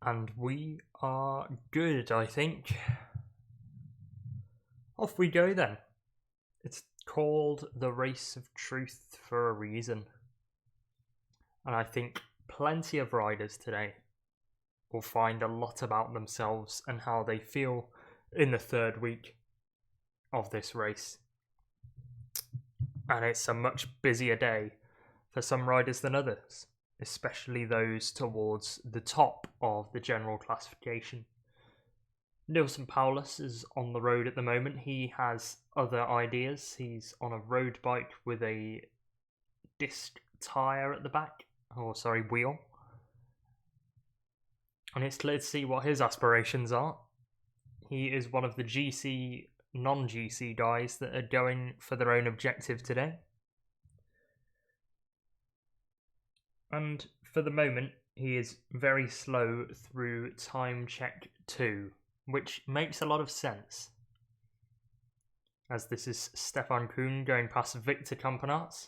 And we are good, I think. Off we go then. It's called the Race of Truth for a reason. And I think plenty of riders today will find a lot about themselves and how they feel in the third week of this race. And it's a much busier day for some riders than others, especially those towards the top of the general classification. Neilson Powless is on the road at the moment. He has other ideas. He's on a road bike with a disc tyre at the back. Wheel. And it's clear to see what his aspirations are. He is one of the GC, non-GC guys that are going for their own objective today. And for the moment, he is very slow through time check 2, which makes a lot of sense, as this is Stefan Kuhn going past Victor Campenaerts,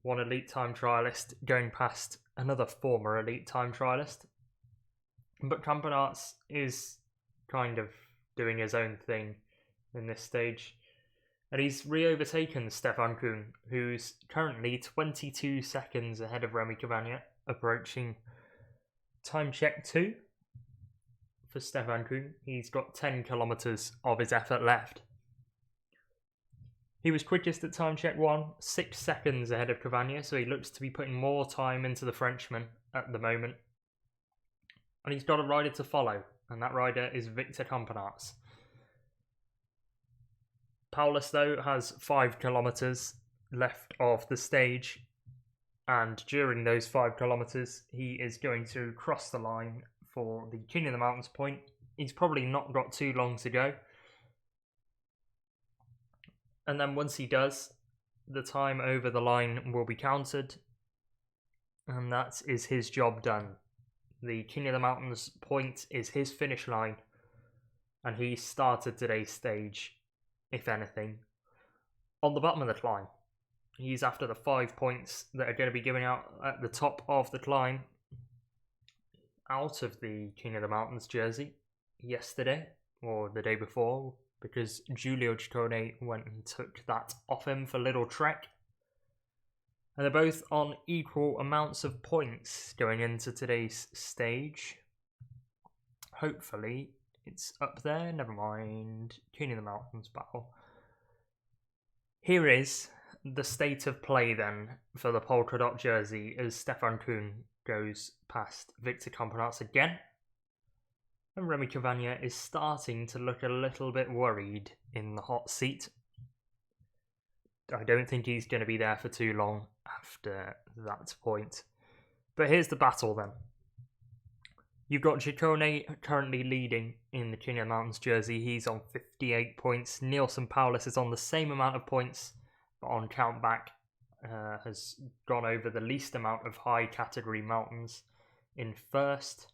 one elite time trialist going past another former elite time trialist. But Campenaerts is kind of doing his own thing in this stage. And he's re-overtaken Stefan Kuhn, who's currently 22 seconds ahead of Remy Cavagna, approaching time check 2 for Stefan Kuhn. He's got 10 kilometres of his effort left. He was quickest at time check 1, 6 seconds ahead of Cavagna, so he looks to be putting more time into the Frenchman at the moment. And he's got a rider to follow, and that rider is Victor Campenaerts. Powless, though, has 5 kilometres left of the stage, and during those 5 kilometres, he is going to cross the line for the King of the Mountains point. He's probably not got too long to go. And then once he does, the time over the line will be counted, and that is his job done. The King of the Mountains point is his finish line, and he started today's stage, if anything, on the bottom of the climb. He's after the 5 points that are going to be given out at the top of the climb out of the King of the Mountains jersey yesterday, or the day before, because Giulio Ciccone went and took that off him for Little Trek. And they're both on equal amounts of points going into today's stage. Hopefully it's up there. Never mind. King of the Mountains battle. Here is the state of play then for the polka dot jersey as Stefan Kuhn goes past Victor Campenaerts again. And Remy Cavagna is starting to look a little bit worried in the hot seat. I don't think he's going to be there for too long after that point. But here's the battle then. You've got Ciccone currently leading in the King of the Mountains jersey. He's on 58 points. Neilson Powless is on the same amount of points, but on countback has gone over the least amount of high category mountains in first.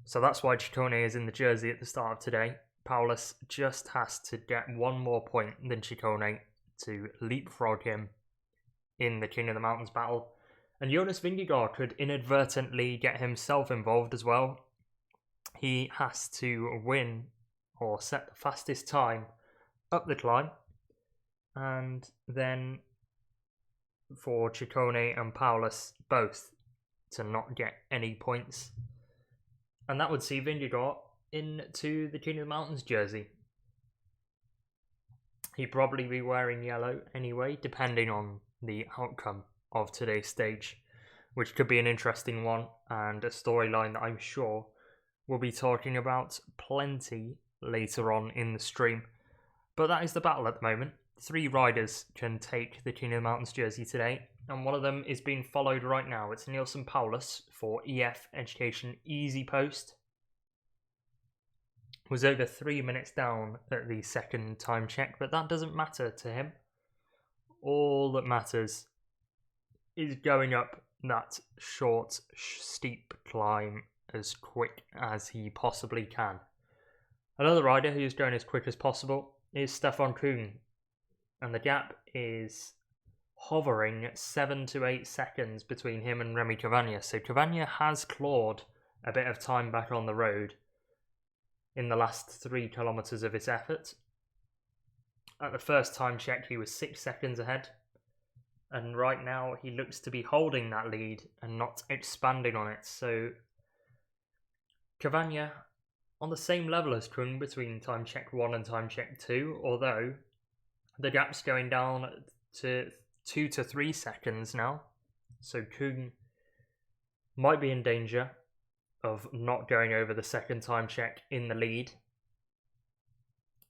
So that's why Ciccone is in the jersey at the start of today. Powless just has to get one more point than Ciccone to leapfrog him in the King of the Mountains battle. And Jonas Vingegaard could inadvertently get himself involved as well. He has to win or set the fastest time up the climb. And then for Ciccone and Powless both to not get any points. And that would see Vingegaard into the King of the Mountains jersey. He'd probably be wearing yellow anyway, depending on the outcome of today's stage, which could be an interesting one and a storyline that I'm sure we'll be talking about plenty later on in the stream. But that is the battle at the moment. 3 riders can take the King of the Mountains jersey today, and one of them is being followed right now. It's Neilson Powless for EF Education Easy Post. Was over 3 minutes down at the second time check, but that doesn't matter to him. All that matters is going up that short, steep climb as quick as he possibly can. Another rider who's going as quick as possible is Stefan Kuhn, and the gap is hovering 7 to 8 seconds between him and Remy Cavagna. So Cavagna has clawed a bit of time back on the road in the last 3 kilometres of his effort. At the first time check, he was 6 seconds ahead. And right now, he looks to be holding that lead and not expanding on it. So Cavagna on the same level as Kung between time check 1 and time check 2, although the gap's going down to 2 to 3 seconds now. So Kung might be in danger of not going over the second time check in the lead.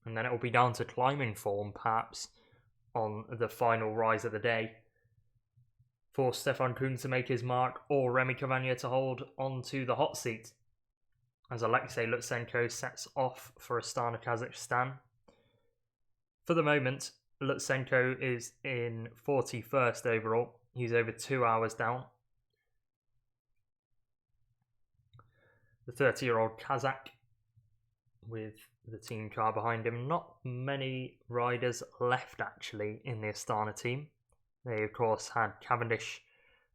And then it will be down to climbing form, perhaps, on the final rise of the day for Stefan Kung to make his mark, or Remy Cavagna to hold onto the hot seat, as Alexei Lutsenko sets off for Astana, Kazakhstan. For the moment, Lutsenko is in 41st overall. He's over 2 hours down. The 30-year-old Kazakh with the team car behind him. Not many riders left, actually, in the Astana team. They, of course, had Cavendish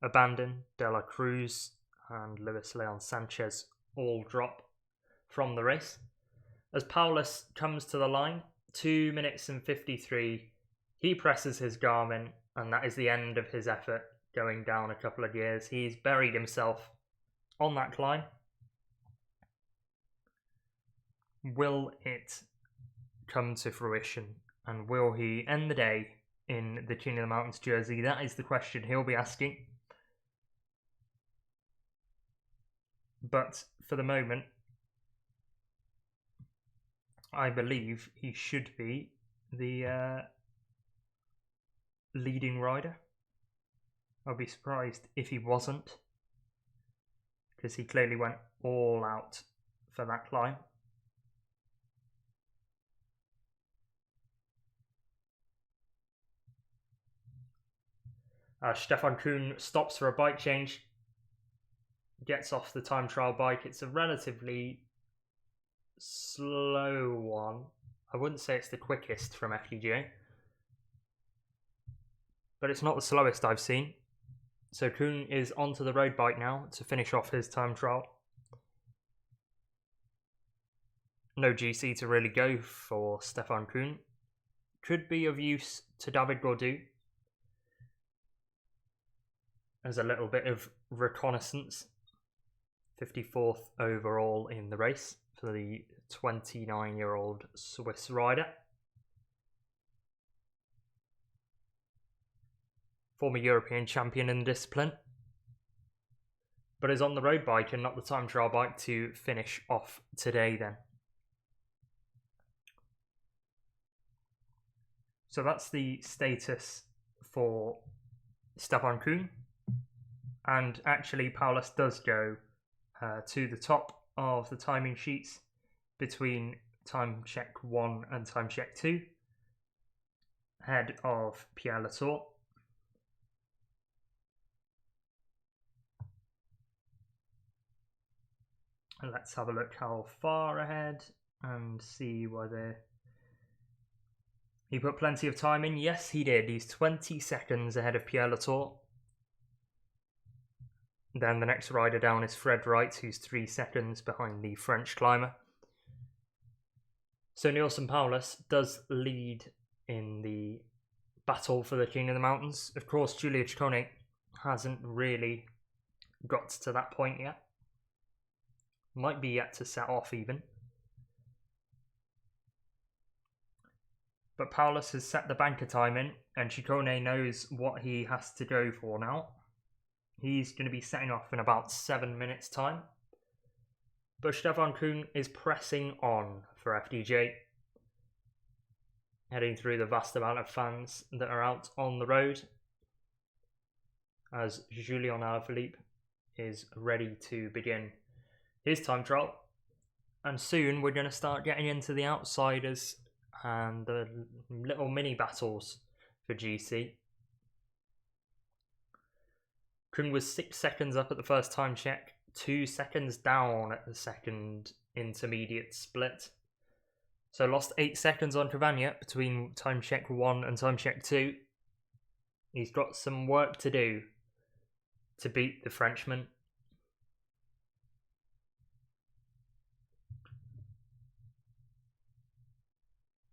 abandon, De La Cruz and Luis Leon Sanchez all drop from the race. As Paulus comes to the line, 2 minutes and 53, he presses his Garmin, and that is the end of his effort going down a couple of gears. He's buried himself on that climb. Will it come to fruition, and will he end the day in the King of the Mountains jersey? That is the question he'll be asking. But for the moment, I believe he should be the leading rider. I'll be surprised if he wasn't, because he clearly went all out for that climb. Stefan Kuhn stops for a bike change, gets off the time trial bike. It's a relatively slow one. I wouldn't say it's the quickest from FDJ, but it's not the slowest I've seen. So Kuhn is onto the road bike now to finish off his time trial. No GC to really go for Stefan Kuhn. Could be of use to David Gaudu as a little bit of reconnaissance. 54th overall in the race for the 29-year-old Swiss rider. Former European champion in the discipline, but is on the road bike and not the time trial bike to finish off today then. So that's the status for Stefan Kuhn. And actually, Paulus does go to the top of the timing sheets between time check 1 and time check 2, ahead of Pierre Latour. And let's have a look how far ahead and see whether he put plenty of time in. Yes, he did. He's 20 seconds ahead of Pierre Latour. Then the next rider down is Fred Wright, who's 3 seconds behind the French climber. So Neilson Paulus does lead in the battle for the King of the Mountains. Of course, Giulio Ciccone hasn't really got to that point yet. Might be yet to set off even. But Paulus has set the banker time in, and Ciccone knows what he has to go for now. He's going to be setting off in about 7 minutes' time. But Stefan Kuhn is pressing on for FDJ, heading through the vast amount of fans that are out on the road, as Julien Alaphilippe is ready to begin his time trial. And soon we're going to start getting into the outsiders and the little mini battles for GC. Kuhn was 6 seconds up at the first time check, 2 seconds down at the second intermediate split. So lost 8 seconds on Cavagna between time check 1 and time check 2. He's got some work to do to beat the Frenchman.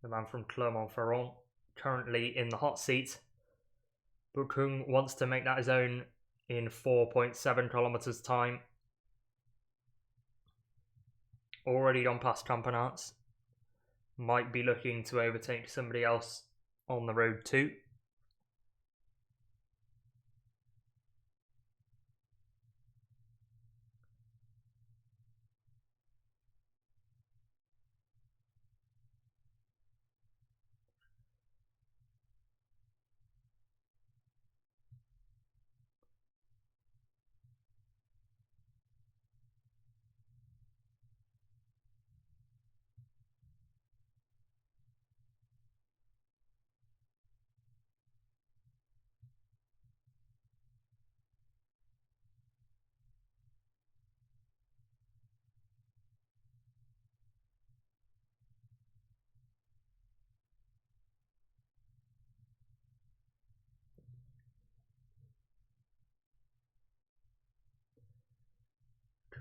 The man from Clermont-Ferrand, currently in the hot seat. Bukung wants to make that his own in 4.7 kilometers time. Already on past Campenaerts. Might be looking to overtake somebody else on the road too.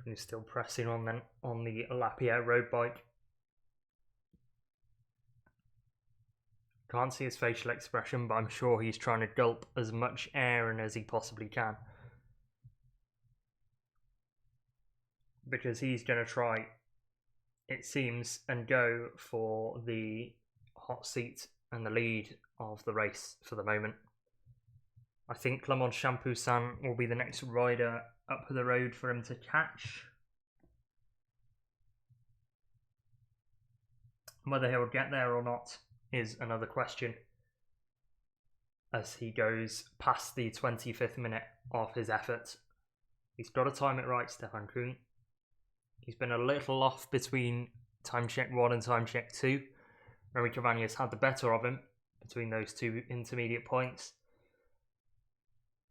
He's still pressing on then on the Lapierre road bike. Can't see his facial expression, but I'm sure he's trying to gulp as much air in as he possibly can. Because he's going to try, it seems, and go for the hot seat and the lead of the race for the moment. I think Clement Champoussin will be the next rider up the road for him to catch. Whether he'll get there or not is another question, as he goes past the 25th minute of his effort. He's got to time it right, Stefan Küng. He's been a little off between time check 1 and time check 2. Remy Cavagna's had the better of him between those two intermediate points.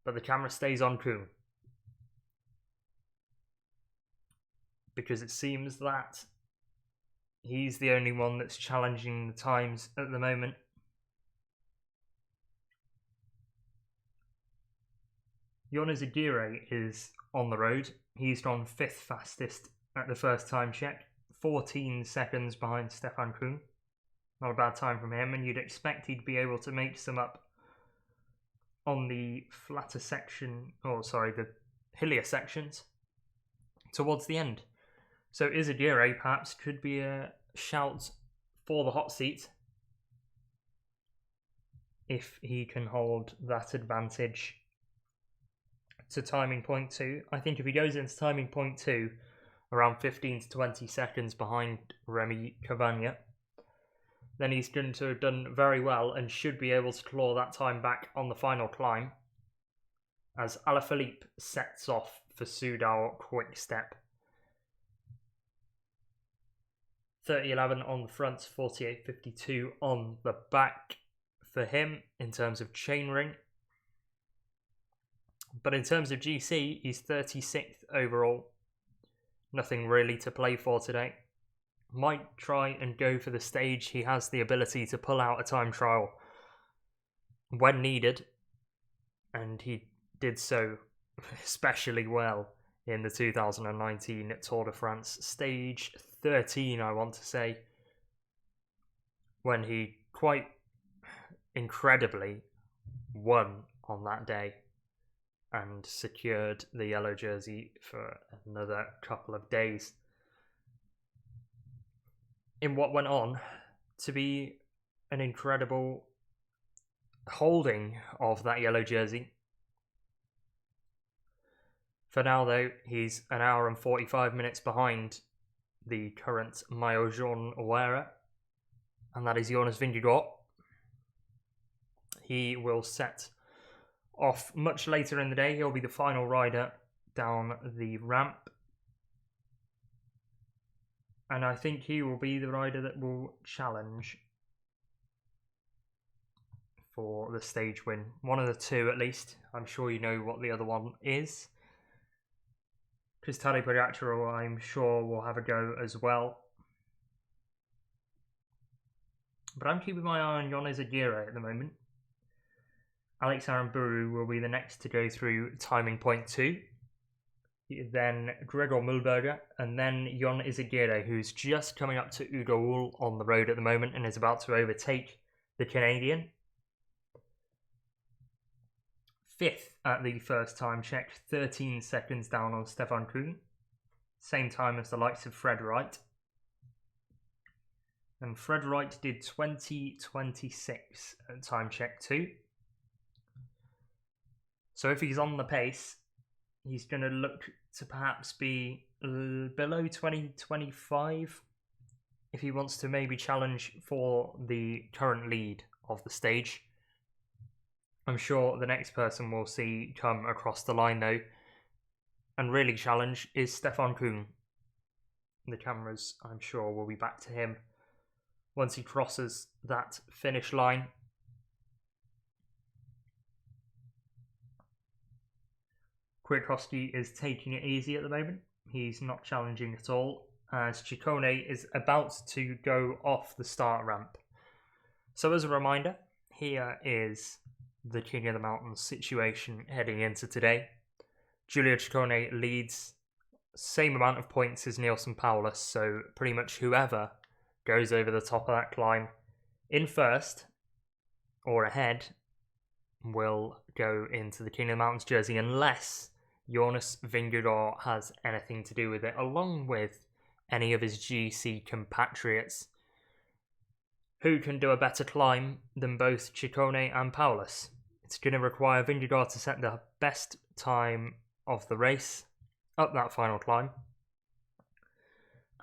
But the camera stays on Küng, because it seems that he's the only one that's challenging the times at the moment. Jonas Vingegaard is on the road. He's gone 5th fastest at the first time check, 14 seconds behind Stefan Küng. Not a bad time from him, and you'd expect he'd be able to make some up on the flatter section, the hillier sections towards the end. So Izagirre perhaps could be a shout for the hot seat if he can hold that advantage to timing point 2. I think if he goes into timing point 2 around 15 to 20 seconds behind Remy Cavagna, then he's going to have done very well and should be able to claw that time back on the final climb, as Alaphilippe sets off for Soudal Quick Step. 30:11 on the front, 48:52 on the back for him in terms of chainring. But in terms of GC, he's 36th overall. Nothing really to play for today. Might try and go for the stage. He has the ability to pull out a time trial when needed, and he did so especially well in the 2019 Tour de France, stage 13, I want to say, when he quite incredibly won on that day and secured the yellow jersey for another couple of days, in what went on to be an incredible holding of that yellow jersey. For now, though, he's an hour and 45 minutes behind the current Maillot Jaune wearer, and that is Jonas Vingegaard. He will set off much later in the day. He'll be the final rider down the ramp, and I think he will be the rider that will challenge for the stage win. One of the two, at least. I'm sure you know what the other one is, because Tadej Pogacar, I'm sure, will have a go as well. But I'm keeping my eye on Jonas Vingegaard at the moment. Alex Aramburu will be the next to go through timing point 2. Then Gregor Mühlberger, and then Jon Izagirre, who's just coming up to Ugo on the road at the moment and is about to overtake the Canadian. 5th at the first time check, 13 seconds down on Stefan Kühn. Same time as the likes of Fred Wright. And Fred Wright did 20:26 at time check 2. So if he's on the pace, he's going to look to perhaps be below 20:25 if he wants to maybe challenge for the current lead of the stage. I'm sure the next person we'll see come across the line though and really challenge is Stefan Kühn. The cameras, I'm sure, will be back to him once he crosses that finish line. Kwiatkowski is taking it easy at the moment. He's not challenging at all as Ciccone is about to go off the start ramp. So as a reminder, here is the King of the Mountains situation heading into today. Giulio Ciccone leads same amount of points as Neilson Powless, so pretty much whoever goes over the top of that climb in first or ahead will go into the King of the Mountains jersey unless Jonas Vingegaard has anything to do with it, along with any of his GC compatriots who can do a better climb than both Ciccone and Powless. It's going to require Vingegaard to set the best time of the race up that final climb,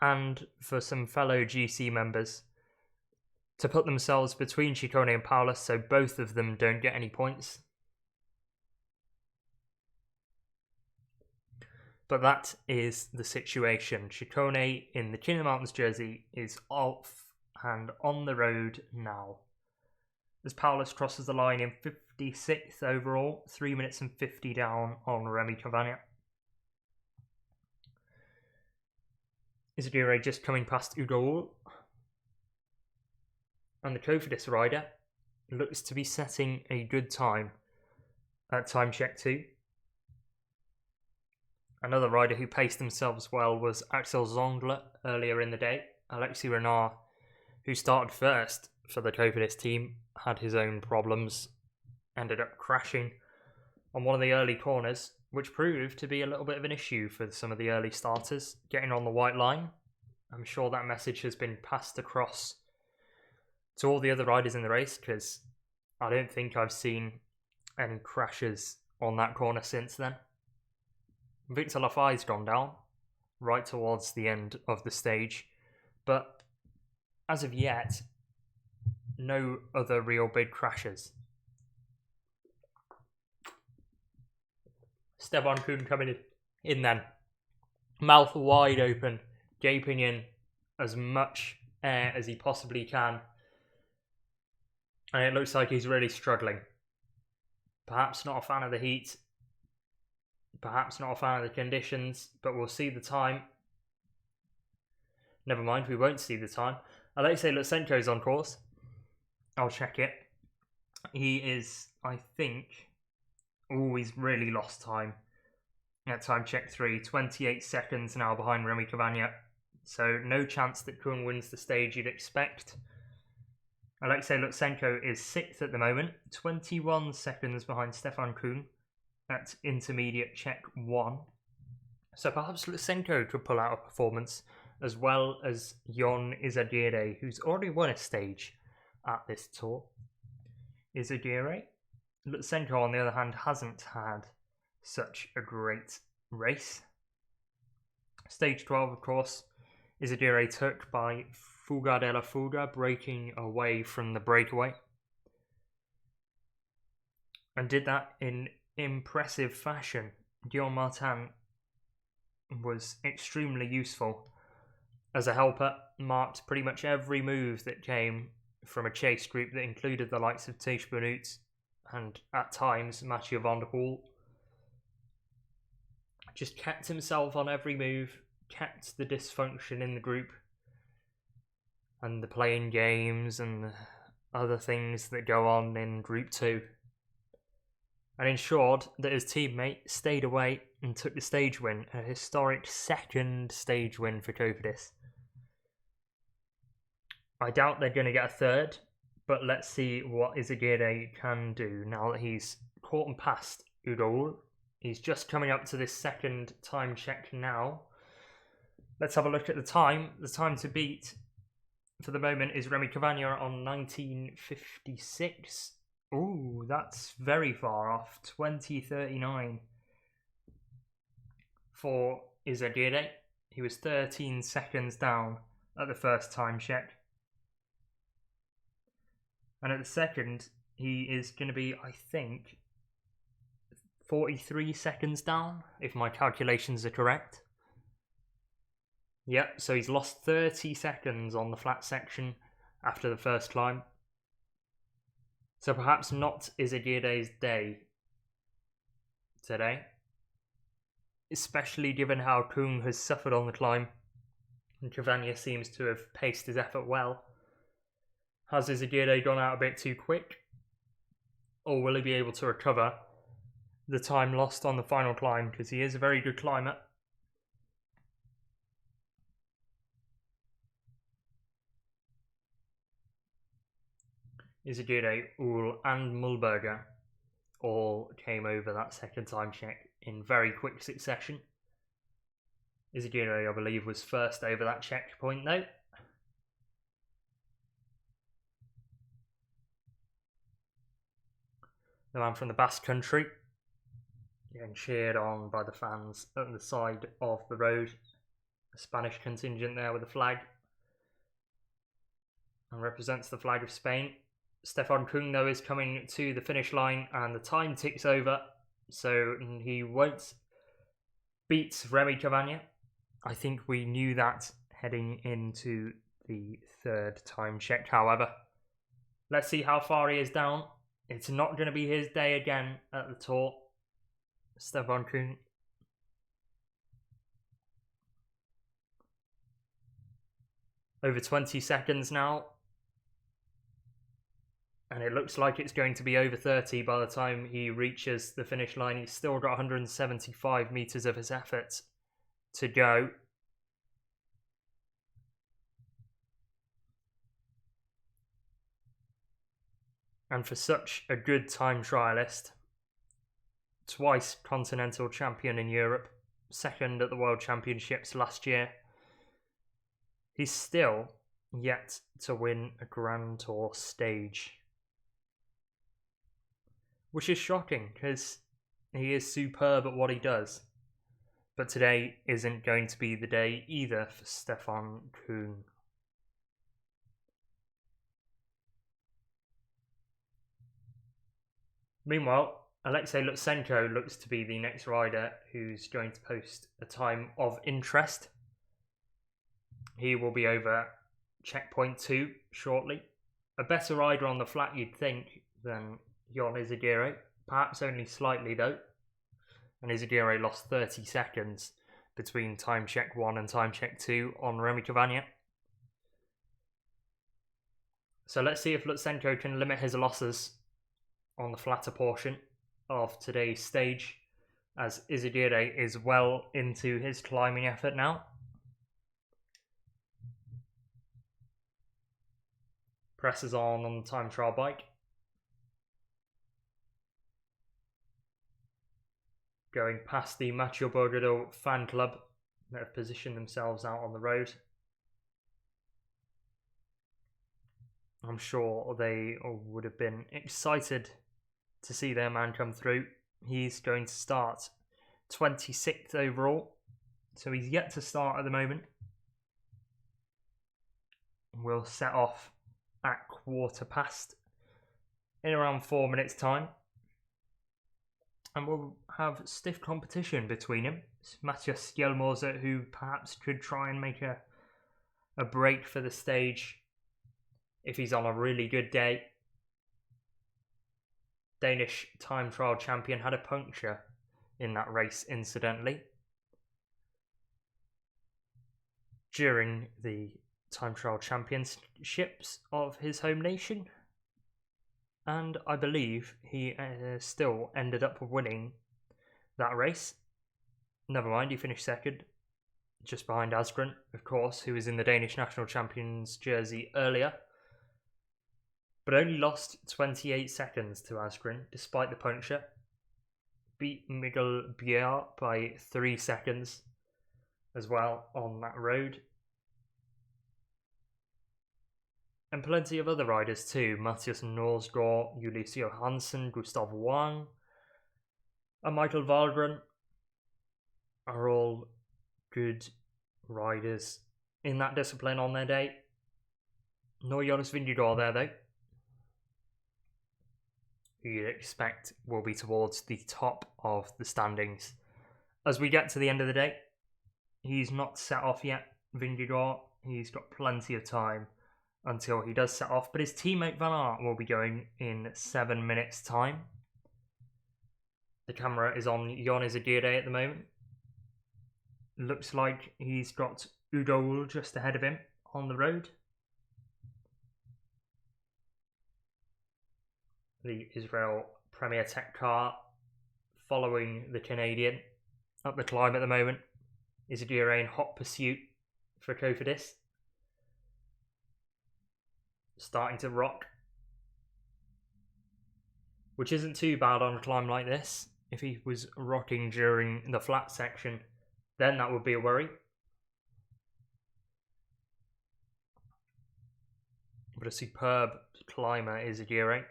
and for some fellow GC members to put themselves between Ciccone and Powless so both of them don't get any points. But that is the situation. Ciccone in the King of the Mountains jersey is off and on the road now, as Powless crosses the line in 56th overall, 3 minutes and 50 down on Remy Cavagna. Izagirre just coming past Ugo, and the Cofidis rider looks to be setting a good time at time check 2. Another rider who paced themselves well was Axel Zongler earlier in the day. Alexis Renard, who started first for the Cofidis team, had his own problems, ended up crashing on one of the early corners, which proved to be a little bit of an issue for some of the early starters getting on the white line. I'm sure that message has been passed across to all the other riders in the race, because I don't think I've seen any crashes on that corner since then. Victor Lafay's gone down right towards the end of the stage, but as of yet, no other real big crashes. Stefan Kühn coming in then, mouth wide open, gaping in as much air as he possibly can, and it looks like he's really struggling. Perhaps not a fan of the heat, perhaps not a fan of the conditions, but we'll see the time. Never mind, we won't see the time. Alexei Lutsenko's on course. I'll check it. He is, I think, he's really lost time at time check 3. 28 seconds now behind Remy Cavagna. So no chance that Kühn wins the stage you'd expect. Alexei Lutsenko is 6th at the moment. 21 seconds behind Stefan Kühn at intermediate check 1. So perhaps Lutsenko could pull out a performance, as well as Jon Izagirre, who's already won a stage at this tour. Izagirre. Lutsenko, on the other hand, hasn't had such a great race. Stage 12, of course, Izagirre took by Fuga della Fuga, breaking away from the breakaway, and did that in impressive fashion. Guillaume Martin was extremely useful as a helper, marked pretty much every move that came from a chase group that included the likes of Tiesj Benoot and at times Mathieu van der Poel. Just kept himself on every move, kept the dysfunction in the group and the playing games and the other things that go on in Group 2 and ensured that his teammate stayed away and took the stage win, a historic second stage win for Cofidis. I doubt they're going to get a third, but let's see what Izagirre can do now that he's caught and passed Udall. He's just coming up to this second time check now. Let's have a look at the time. The time to beat for the moment is Remy Cavagna on 19:56. Ooh, that's very far off. 20:39 for Izagirre. He was 13 seconds down at the first time check. And at the second, he is going to be, I think, 43 seconds down, if my calculations are correct. Yep, so he's lost 30 seconds on the flat section after the first climb. So perhaps not Izagirre's day today. Especially given how Kung has suffered on the climb. And Cavagna seems to have paced his effort well. Has Izagirre gone out a bit too quick? Or will he be able to recover the time lost on the final climb? Because he is a very good climber. Izagirre, Uhl and Mühlberger all came over that second time check in very quick succession. Izagirre, I believe, was first over that checkpoint though. The man from the Basque Country, getting cheered on by the fans at the side of the road. A Spanish contingent there with a flag. And represents the flag of Spain. Stefan Kung, though, is coming to the finish line and the time ticks over. So he won't beat Remy Cavagna. I think we knew that heading into the third time check, however. Let's see how far he is down. It's not going to be his day again at the Tour. Stefan Kung. Over 20 seconds now. And it looks like it's going to be over 30 by the time he reaches the finish line. He's still got 175 metres of his effort to go. And for such a good time trialist, twice continental champion in Europe, second at the World Championships last year, he's still yet to win a Grand Tour stage. Which is shocking, because he is superb at what he does. But today isn't going to be the day either for Stefan Kung. Meanwhile, Alexei Lutsenko looks to be the next rider who's going to post a time of interest. He will be over checkpoint 2 shortly. A better rider on the flat, you'd think, than Jonas Izagirre. Perhaps only slightly, though. And Izagirre lost 30 seconds between time check 1 and time check 2 on Remy Cavagna. So let's see if Lutsenko can limit his losses on the flatter portion of today's stage, as Izagirre is well into his climbing effort now. Presses on the time trial bike. Going past the Mathieu Bourgadeau fan club that have positioned themselves out on the road. I'm sure they would have been excited to see their man come through. He's going to start 26th overall, so he's yet to start at the moment. We'll set off at 1:15 in around 4 minutes time, and we'll have stiff competition between him. It's Matthias Skjelmose, who perhaps could try and make a break for the stage if he's on a really good day. Danish time trial champion had a puncture in that race, incidentally, during the time trial championships of his home nation. and I believe he still ended up winning that race. Never mind, he finished second, just behind Asgreen, of course, who was in the Danish national champions jersey earlier, but only lost 28 seconds to Asgreen despite the puncture. Beat Miguel Bier by 3 seconds as well on that road. And plenty of other riders too. Matthias Norsgaard, Julius Johansson, Gustav Wang, and Michael Valgren are all good riders in that discipline on their day. No Jonas Vingegaard there though, who you'd expect will be towards the top of the standings. As we get to the end of the day, he's not set off yet, Vingegaard. He's got plenty of time until he does set off, but his teammate Van Aert will be going in 7 minutes time. The camera is on Jonas Vingegaard at the moment. Looks like he's got Udol just ahead of him on the road. The Israel Premier Tech car following the Canadian up the climb at the moment. Vingegaard in hot pursuit for Cofidis. Starting to rock, which isn't too bad on a climb like this. If he was rocking during the flat section, then that would be a worry. But a superb climber is Vingegaard.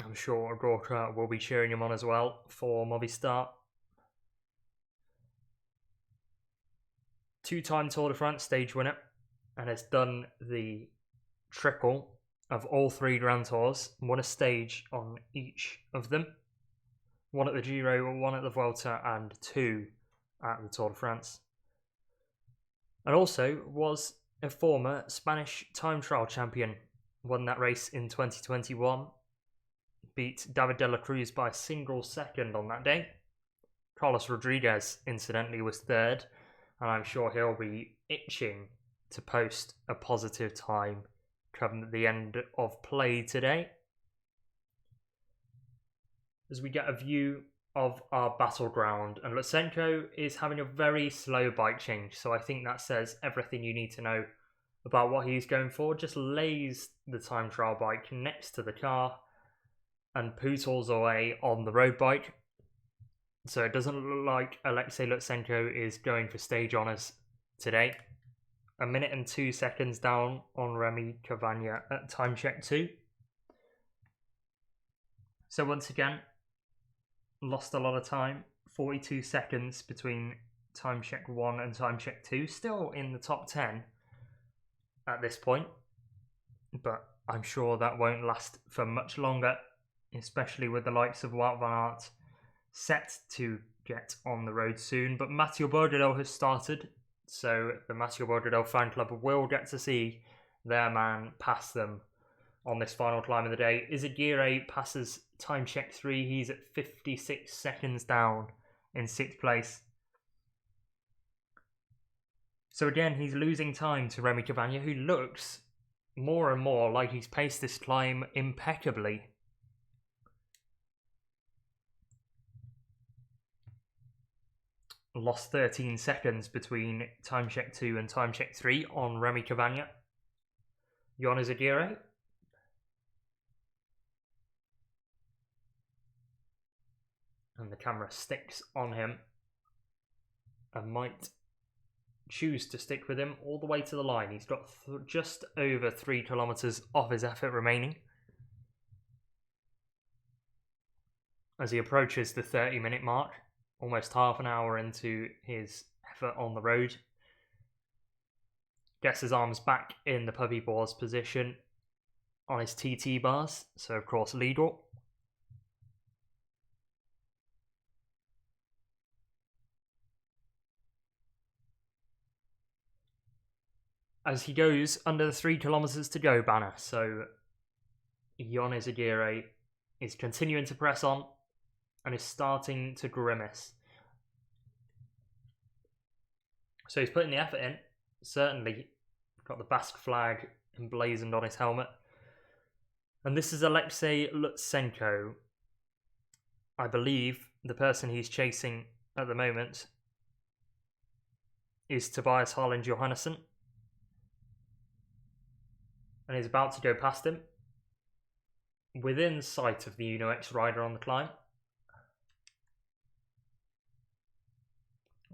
I'm sure Gorka will be cheering him on as well for Movistar. 2-time Tour de France stage winner, and has done the triple of all 3 Grand Tours. Won a stage on each of them. 1 at the Giro, 1 at the Vuelta, and 2 at the Tour de France. And also was a former Spanish time trial champion. Won that race in 2021. Beat David de la Cruz by a single second on that day. Carlos Rodriguez, incidentally, was 3rd. And I'm sure he'll be itching to post a positive time come the end of play today. As we get a view of our battleground, and Lutsenko is having a very slow bike change, so I think that says everything you need to know about what he's going for. Just lays the time trial bike next to the car and pootles away on the road bike. So it doesn't look like Alexei Lutsenko is going for stage honours today. 1 minute and 2 seconds down on Remy Cavagna at time check 2. So once again, lost a lot of time. 42 seconds between time check 1 and time check 2. Still in the top 10 at this point. But I'm sure that won't last for much longer, especially with the likes of Wout Van Aert set to get on the road soon. But Mathieu Bourdel has started, so the Mathieu Bourdel fan club will get to see their man pass them on this final climb of the day. Vingegaard passes time check 3. He's at 56 seconds down in 6th place. So again, he's losing time to Remy Cavagna, who looks more and more like he's paced this climb impeccably. Lost 13 seconds between time check 2 and time check 3 on Remy Cavagna. Jonas Vingegaard. And the camera sticks on him and might choose to stick with him all the way to the line. He's got just over 3 kilometers of his effort remaining as he approaches the 30-minute mark. Almost half an hour into his effort on the road. Gets his arms back in the puppy paws position on his TT bars, so of course legal. As he goes under the 3 kilometers to go banner, so Jonas Vingegaard is continuing to press on and is starting to grimace. So he's putting the effort in, certainly Got the Basque flag emblazoned on his helmet. And this is Alexei Lutsenko. I believe the person he's chasing at the moment is Tobias Harland Johannesson. And he's about to go past him. Within sight of the Uno X rider on the climb.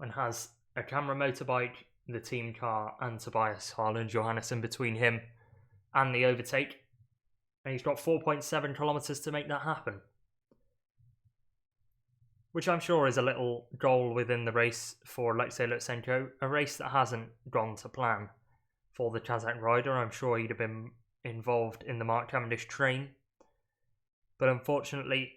And has a camera motorbike, the team car, and Tobias Harland Johannesson between him and the overtake. And he's got 4.7 kilometers to make that happen. Which I'm sure is a little goal within the race for Alexei Lutsenko. A race that hasn't gone to plan for the Kazakh rider. I'm sure he'd have been involved in the Mark Cavendish train. But unfortunately,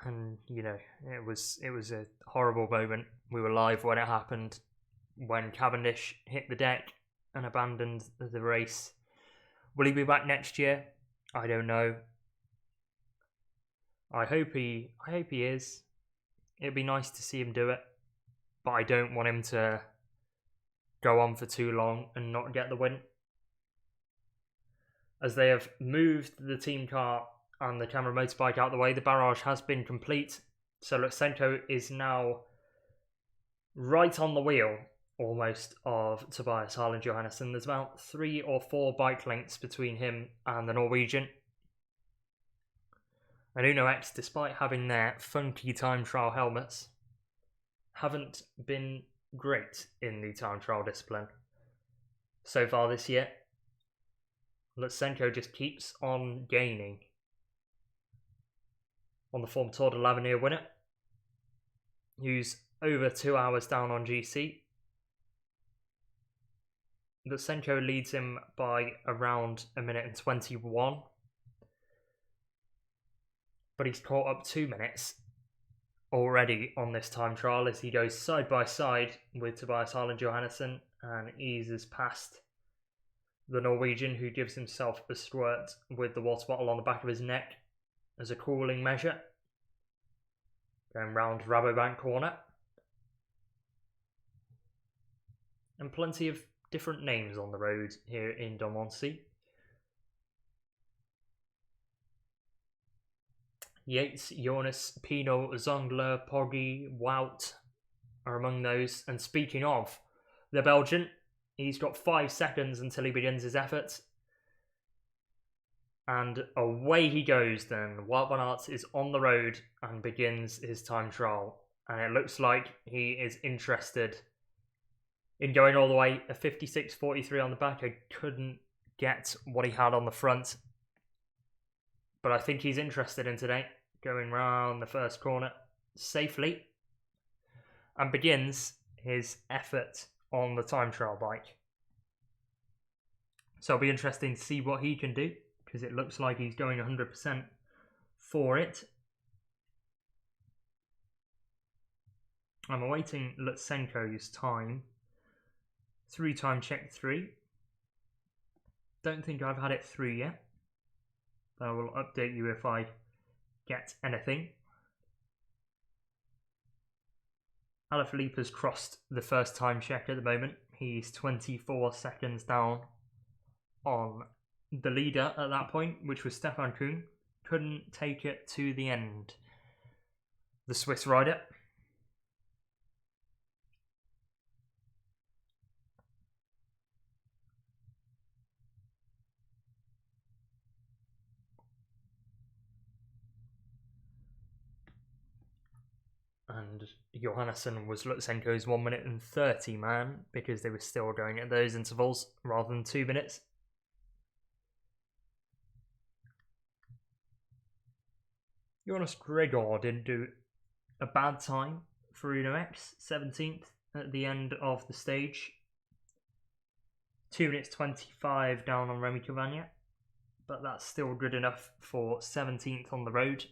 and you know, it was a horrible moment. We were live when it happened, when Cavendish hit the deck and abandoned the race. Will he be back next year? I don't know. I hope he is. It'd be nice to see him do it, but I don't want him to go on for too long and not get the win. As they have moved the team car and the camera motorbike out of the way, the barrage has been complete. So Lutsenko is now right on the wheel, almost, of Tobias Harland Johannesson. There's about 3 or 4 bike lengths between him and the Norwegian. And Uno X, despite having their funky time trial helmets, haven't been great in the time trial discipline so far this year. Lutsenko just keeps on gaining on the former Tour de l'Avenir winner, who's over 2 hours down on GC. Lutsenko leads him by around 1 minute and 21. But he's caught up 2 minutes already on this time trial as he goes side by side with Tobias Harland Johannesson and eases past the Norwegian, who gives himself a squirt with the water bottle on the back of his neck as a cooling measure. Going round Rabobank corner. And plenty of different names on the road here in Domoncy. Yates, Jonas, Pino, Zongler, Poggi, Wout are among those. And speaking of the Belgian, he's got 5 seconds until he begins his effort. And away he goes then. Wout Van Aert is on the road and begins his time trial. And it looks like he is interested in going all the way. A 56.43 on the back. I couldn't get what he had on the front. But I think he's interested in today. Going round the first corner safely. And begins his effort on the time trial bike. So it'll be interesting to see what he can do, because it looks like he's going 100% for it. I'm awaiting Lutsenko's time. 3-time check 3. Don't think I've had it 3 yet. But I will update you if I get anything. Alaphilippe has crossed the first time check at the moment. He's 24 seconds down on the leader at that point, which was Stefan Küng. Couldn't take it to the end, the Swiss rider. And Johannesson was Lutsenko's 1 minute and 30 man, because they were still going at those intervals rather than 2 minutes. Jonas Vingegaard didn't do a bad time for Uno X, 17th at the end of the stage. 2 minutes 25 down on Remy Cavagna, but that's still good enough for 17th on the road.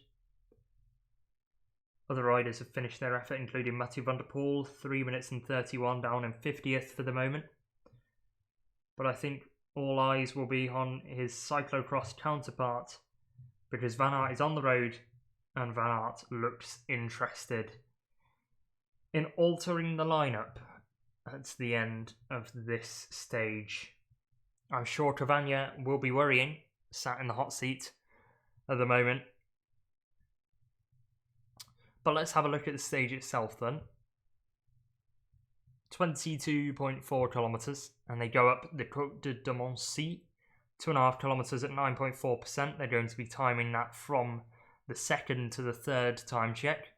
Other riders have finished their effort, including Mathieu van der Poel, 3 minutes and 31 down in 50th for the moment. But I think all eyes will be on his cyclocross counterpart, because Van Aert is on the road and Van Aert looks interested in altering the lineup at the end of this stage. I'm sure Cavagna will be worrying, sat in the hot seat at the moment. But let's have a look at the stage itself then. 22.4 kilometres, and they go up the Côte de Domancy, 2.5 kilometres at 9.4%. They're going to be timing that from the second to the third time check.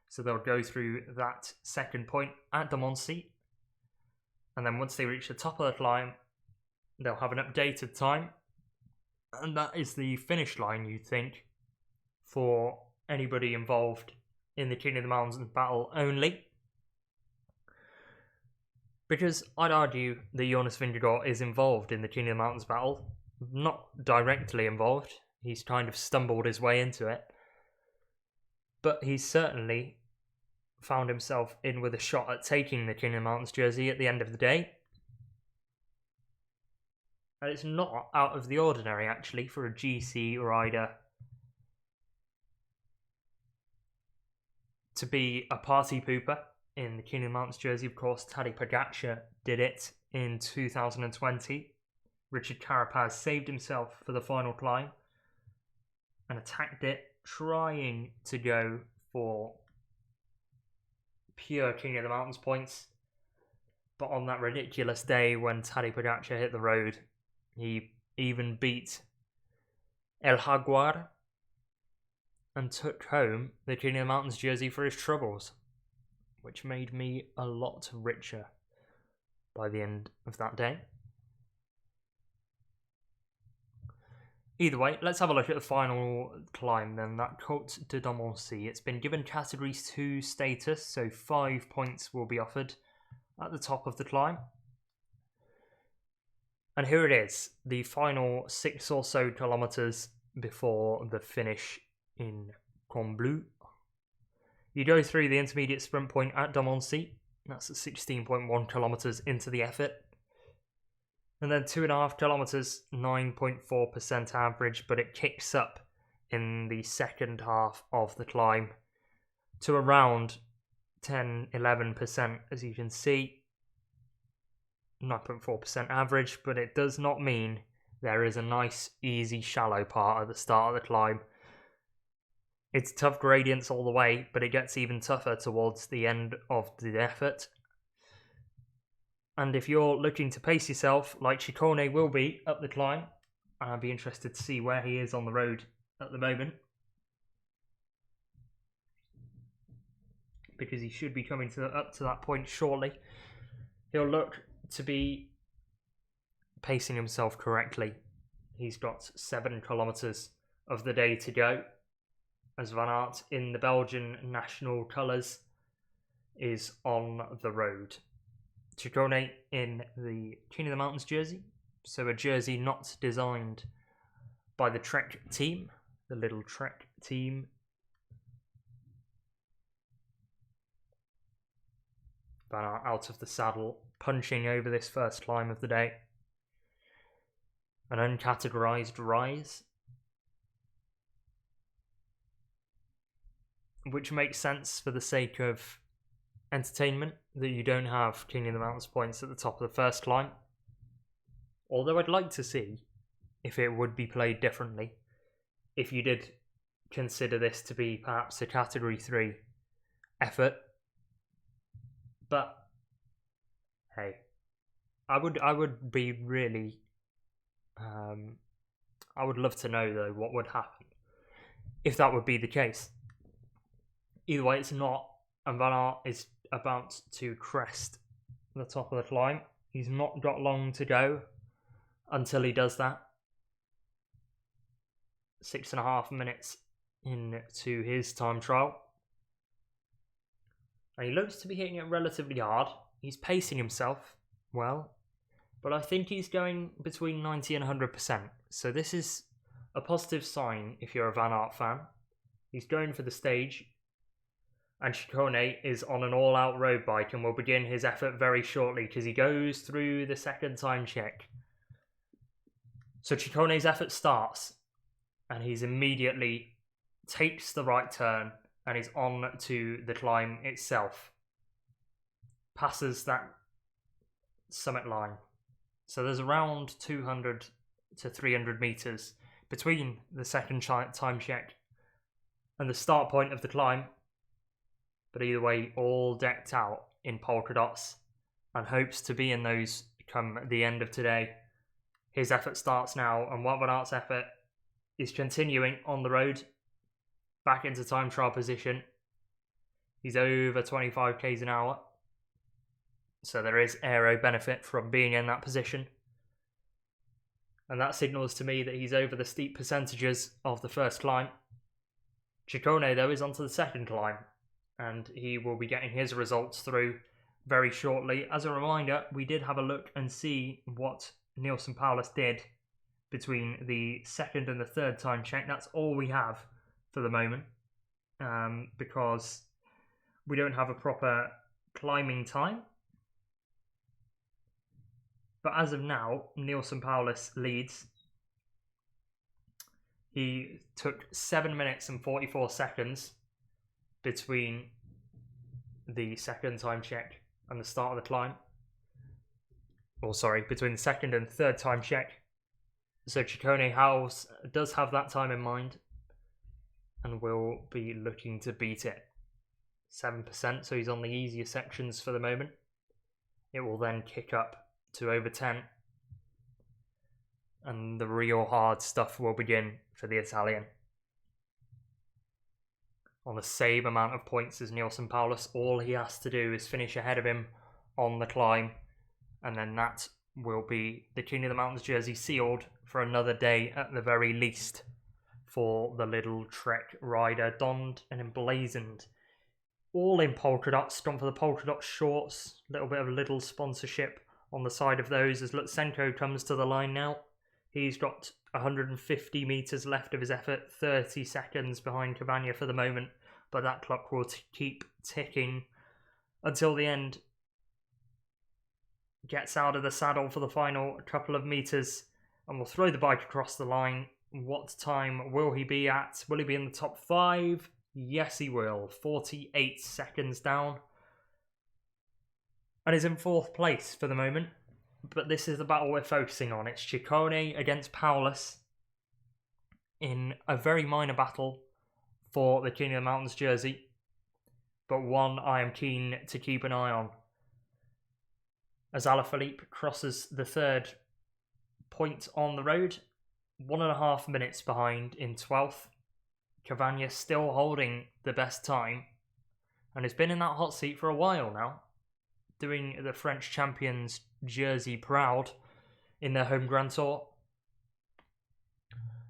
So they'll go through that second point at Domancy, and then once they reach the top of the climb, they'll have an updated time, and that is the finish line, you'd think, for anybody involved in the King of the Mountains battle only. Because I'd argue that Jonas Vingegaard is involved in the King of the Mountains battle. Not directly involved. He's kind of stumbled his way into it. But he's certainly found himself in with a shot at taking the King of the Mountains jersey at the end of the day. And it's not out of the ordinary, actually, for a GC rider to be a party pooper in the King of the Mountains jersey. Of course, Tadej Pogacar did it in 2020. Richard Carapaz saved himself for the final climb and attacked it, trying to go for pure King of the Mountains points. But on that ridiculous day when Tadej Pogacar hit the road, he even beat El Jaguar and took home the King of the Mountains jersey for his troubles, which made me a lot richer by the end of that day. Either way, let's have a look at the final climb then, that Côte de Domancy. It's been given Category 2 status, so 5 points will be offered at the top of the climb. And here it is, the final 6 or so kilometres before the finish in Combloux. You go through the intermediate sprint point at Domancy. That's at 16.1 kilometres into the effort. And then 2.5 kilometres, 9.4% average, but it kicks up in the second half of the climb to around 10-11%, as you can see. 9.4% average, but it does not mean there is a nice, easy, shallow part at the start of the climb. It's tough gradients all the way, but it gets even tougher towards the end of the effort. And if you're looking to pace yourself, like Ciccone will be up the climb, and I'd be interested to see where he is on the road at the moment, because he should be coming up to that point shortly. He'll look to be pacing himself correctly. He's got 7 kilometres of the day to go, as Van Aert in the Belgian national colours is on the road. Ciccone in the King of the Mountains jersey, so a jersey not designed by the Trek team, the little Trek team. Van Aert out of the saddle, punching over this first climb of the day. An uncategorised rise, which makes sense for the sake of entertainment, that you don't have King of the Mountains points at the top of the first climb. Although I'd like to see if it would be played differently, if you did consider this to be perhaps a Category 3 effort. But hey, I would be really I would love to know though what would happen if that would be the case. Either way, it's not, and Van Aert is about to crest the top of the climb. He's not got long to go until he does that. 6.5 minutes into his time trial. And he looks to be hitting it relatively hard. He's pacing himself well, but I think he's going between 90 and 100%. So this is a positive sign if you're a Van Aert fan. He's going for the stage, and Ciccone is on an all-out road bike and will begin his effort very shortly because he goes through the second time check. So Ciccone's effort starts, and he's immediately takes the right turn and is on to the climb itself. Passes that summit line So there's around 200 to 300 metres between the second time check and the start point of the climb. But either way, all decked out in polka dots and hopes to be in those come the end of today. His effort starts now, and Wout Van Aert's effort is continuing on the road, back into time trial position. He's over 25 k's an hour, so there is aero benefit from being in that position. And that signals to me that he's over the steep percentages of the first climb. Ciccone, though, is onto the second climb, and he will be getting his results through very shortly. As a reminder, we did have a look and see what Neilson Powless did between the second and the third time check. That's all we have for the moment, because we don't have a proper climbing time. But as of now, Neilson Powless leads. He took 7 minutes and 44 seconds between the second time check and the start of the climb. Or sorry, between the second and third time check. So Ciccone does have that time in mind and will be looking to beat it. 7%, so he's on the easier sections for the moment. It will then kick up to over 10, and the real hard stuff will begin for the Italian. On the same amount of points as Neilson Powless, all he has to do is finish ahead of him on the climb, and then that will be the King of the Mountains jersey sealed for another day at the very least for the little Trek rider, donned and emblazoned all in polka dots, gone for the polka dot shorts, a little bit of little sponsorship on the side of those as Lutsenko comes to the line now. He's got 150 metres left of his effort, 30 seconds behind Cavagna for the moment, but that clock will keep ticking until the end. Gets out of the saddle for the final couple of metres and will throw the bike across the line. What time will he be at? Will he be in the top 5? Yes, he will. 48 seconds down. And is in 4th place for the moment. But this is the battle we're focusing on. It's Ciccone against Powless in a very minor battle for the King of the Mountains jersey, but one I am keen to keep an eye on. As Alaphilippe crosses the third point on the road, 1.5 minutes behind in 12th. Cavagna still holding the best time and has been in that hot seat for a while now, doing the French champions jersey proud in their home Grand Tour.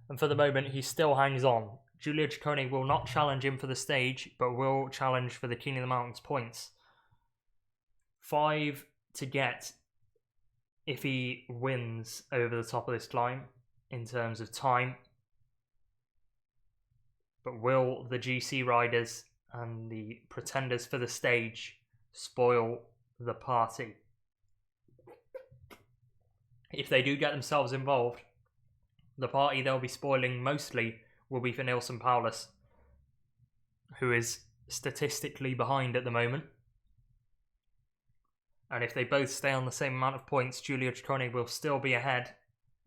And for the moment, he still hangs on. Giulio Ciccone will not challenge him for the stage, but will challenge for the King of the Mountains points. 5 to get if he wins over the top of this climb in terms of time. But will the GC riders and the pretenders for the stage spoil the party? If they do get themselves involved, the party they'll be spoiling mostly will be for Neilson Powless, who is statistically behind at the moment. And if they both stay on the same amount of points, Giulio Ciccone will still be ahead,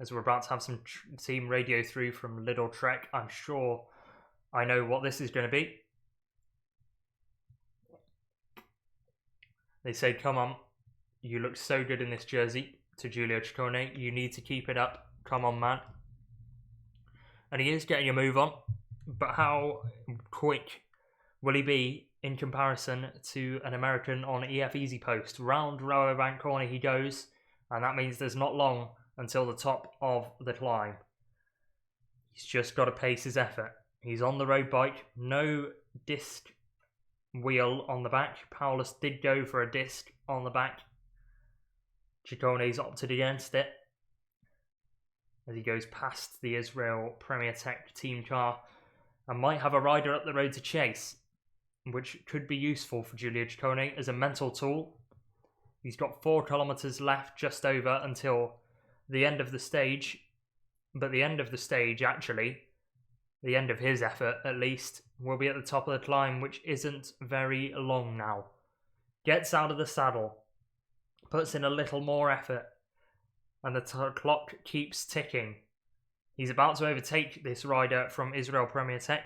as we're about to have some team radio through from Little Trek. I'm sure I know what this is going to be. They say, "Come on, you look so good in this jersey," to Giulio Ciccone. "You need to keep it up. Come on, man." And he is getting a move on, but how quick will he be in comparison to an American on EF Easy Post? Round Rabobank corner he goes, and that means there's not long until the top of the climb. He's just got to pace his effort. He's on the road bike, no disc wheel on the back. Powless did go for a disc on the back. Ciccone's opted against it as he goes past the Israel Premier Tech team car and might have a rider up the road to chase, which could be useful for Giulio Ciccone as a mental tool. He's got 4 kilometers left, just over, until the end of the stage. But the end of the stage, actually, the end of his effort at least, will be at the top of the climb, which isn't very long now. Gets out of the saddle, puts in a little more effort, And the clock keeps ticking. He's about to overtake this rider from Israel Premier Tech.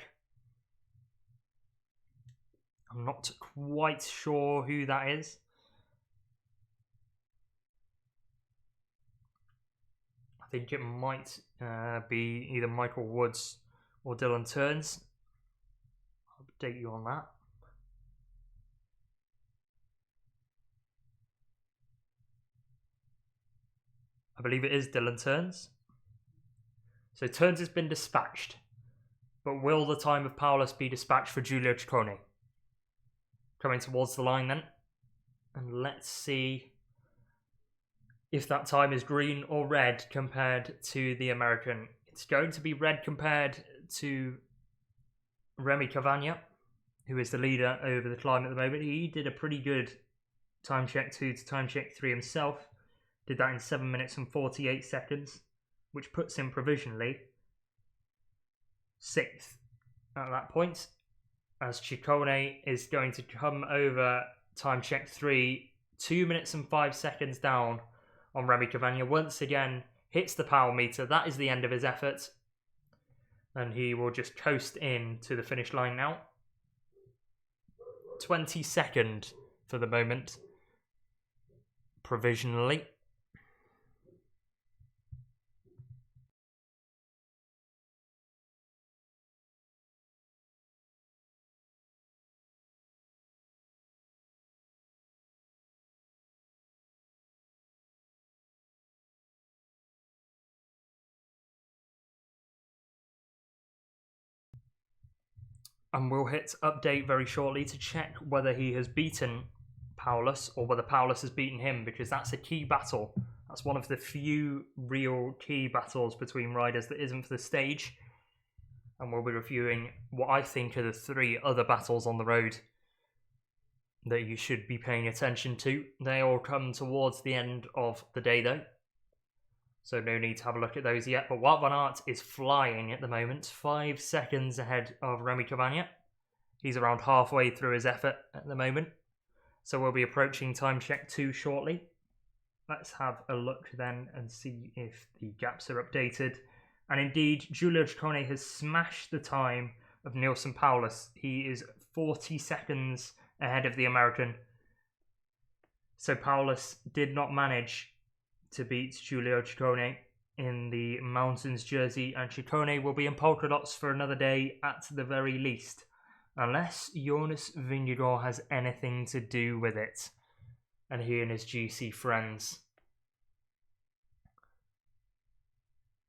I'm not quite sure who that is. I think it might be either Michael Woods or Dylan Turns. I'll update you on that. I believe it is Dylan Turns. So Turns has been dispatched. But will the time of Paulus be dispatched for Giulio Ciccone? Coming towards the line then. And let's see if that time is green or red compared to the American. It's going to be red compared to Remy Cavagna, who is the leader over the climb at the moment. He did a pretty good time check 2 to time check 3 himself. Did that in 7 minutes and 48 seconds, which puts him provisionally 6th at that point, as Ciccone is going to come over time check 3, 2 minutes and 5 seconds down on Remy Cavagna. Once again, hits the power meter. That is the end of his effort. And he will just coast in to the finish line now. 22nd for the moment, provisionally. And we'll hit update very shortly to check whether he has beaten Paulus or whether Paulus has beaten him, because that's a key battle. That's one of the few real key battles between riders that isn't for the stage. And we'll be reviewing what I think are the 3 other battles on the road that you should be paying attention to. They all come towards the end of the day though, so no need to have a look at those yet. But Wout Van Aert is flying at the moment, 5 seconds ahead of Remy Cavagna. He's around halfway through his effort at the moment, so we'll be approaching time check 2 shortly. Let's have a look then and see if the gaps are updated. And indeed, Giulio Ciccone has smashed the time of Neilson Paulus. He is 40 seconds ahead of the American. So Paulus did not manage to beat Giulio Ciccone in the Mountains jersey, and Ciccone will be in polka dots for another day at the very least, unless Jonas Vingegaard has anything to do with it, and he and his GC friends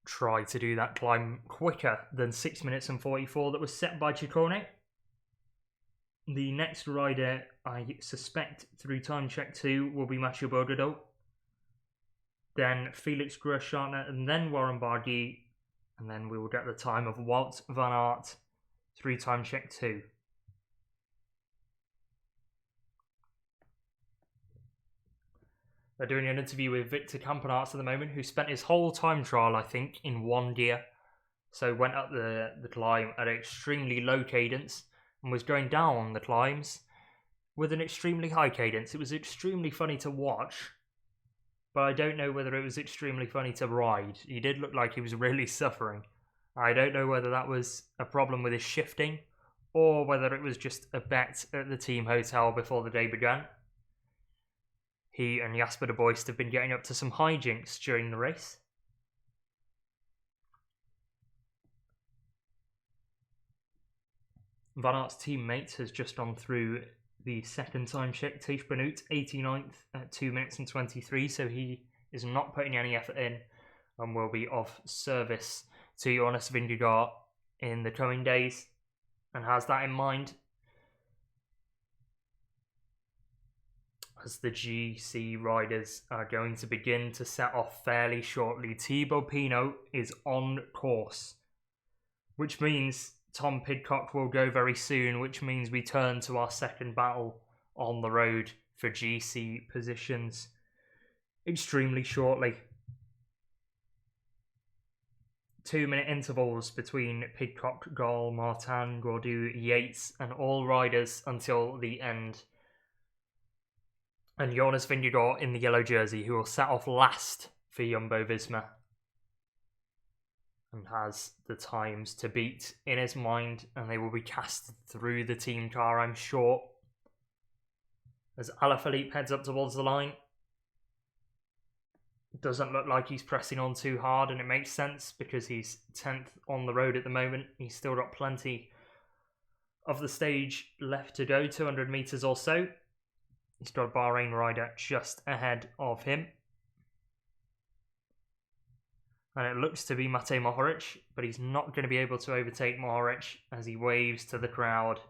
try to do that climb quicker than 6 minutes and 44 that was set by Ciccone. The next rider I suspect through time check 2 will be Mathieu Bourgadeau, then Felix Groeschartner, and then Warren Barguil, and then we will get the time of Wout Van Aert through time check 2. They're doing an interview with Victor Campenaerts at the moment, who spent his whole time trial, I think, in 1 gear. So went up the climb at an extremely low cadence and was going down the climbs with an extremely high cadence. It was extremely funny to watch, but I don't know whether it was extremely funny to ride. He did look like he was really suffering. I don't know whether that was a problem with his shifting or whether it was just a bet at the team hotel before the day began. He and Jasper de Boist have been getting up to some hijinks during the race. Van Aert's teammate has just gone through the second time check. Tadej Pogacar, 89th at 2 minutes and 23, so he is not putting any effort in and will be of service to Jonas Vingegaard in the coming days, and has that in mind as the GC riders are going to begin to set off fairly shortly. Thibaut Pinot is on course, which means Tom Pidcock will go very soon, which means we turn to our second battle on the road for GC positions extremely shortly. 2 minute intervals between Pidcock, Gall, Martin, Gaudu, Yates and all riders until the end. And Jonas Vingegaard in the yellow jersey, who will set off last for Jumbo-Visma and has the times to beat in his mind, and they will be cast through the team car, I'm sure. As Alaphilippe heads up towards the line, doesn't look like he's pressing on too hard, and it makes sense because he's 10th on the road at the moment. He's still got plenty of the stage left to go, 200 metres or so. He's got a Bahrain rider just ahead of him. And it looks to be Matej Mohoric, but he's not going to be able to overtake Mohoric as he waves to the crowd.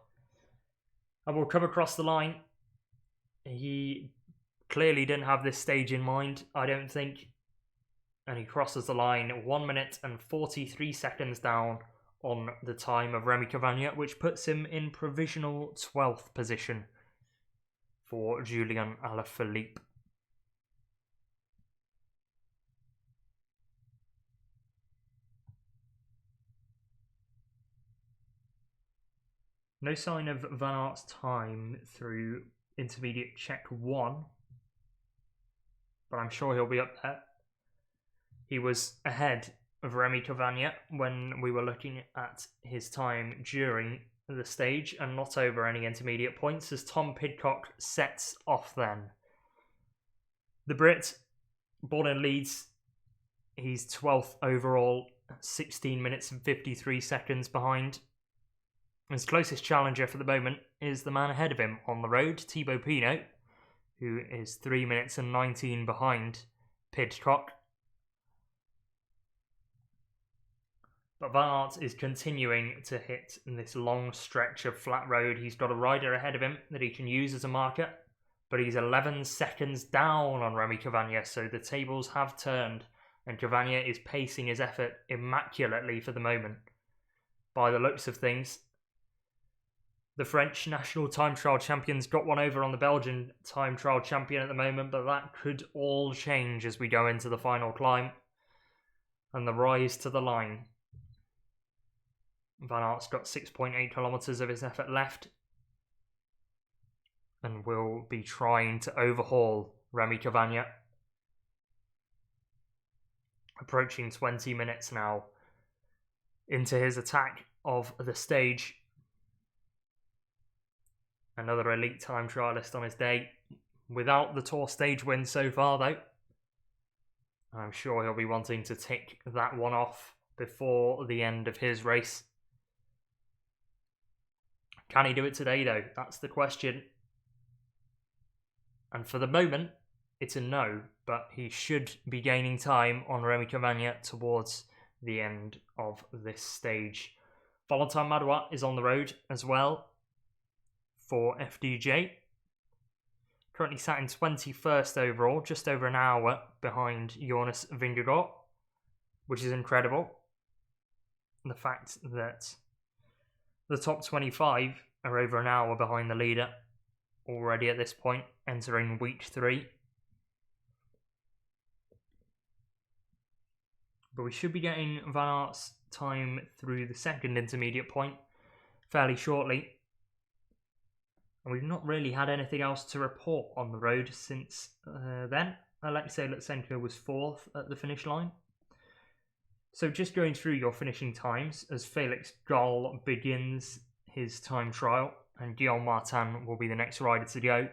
And we'll come across the line. He clearly didn't have this stage in mind, I don't think. And he crosses the line 1 minute and 43 seconds down on the time of Remy Cavagna, which puts him in provisional 12th position for Julian Alaphilippe. No sign of Van Aert's time through intermediate check 1, but I'm sure he'll be up there. He was ahead of Remy Cavagna when we were looking at his time during the stage and not over any intermediate points, as Tom Pidcock sets off then. The Brit, born in Leeds, he's 12th overall, 16 minutes and 53 seconds behind. His closest challenger for the moment is the man ahead of him on the road, Thibaut Pinot, who is 3 minutes and 19 behind Pidcock. But Van Aert is continuing to hit this long stretch of flat road. He's got a rider ahead of him that he can use as a marker, but he's 11 seconds down on Remy Cavagna, so the tables have turned, and Cavagna is pacing his effort immaculately for the moment. By the looks of things, the French national time trial champions got one over on the Belgian time trial champion at the moment, but that could all change as we go into the final climb and the rise to the line. Van Aert's got 6.8 kilometres of his effort left and will be trying to overhaul Remy Cavagna. Approaching 20 minutes now into his attack of the stage. Another elite time trialist on his day, without the Tour stage win so far though. I'm sure he'll be wanting to tick that one off before the end of his race. Can he do it today though? That's the question. And for the moment, it's a no, but he should be gaining time on Remy Cavagna towards the end of this stage. Valentin Madouas is on the road as well for FDJ. Currently sat in 21st overall, just over an hour behind Jonas Vingegaard, which is incredible. The fact that the top 25 are over an hour behind the leader already at this point, entering week 3. But we should be getting Van Aert's time through the second intermediate point fairly shortly. And we've not really had anything else to report on the road since then. Alexei Lutsenko was 4th at the finish line. So just going through your finishing times as Felix Gall begins his time trial, and Guillaume Martin will be the next rider to go.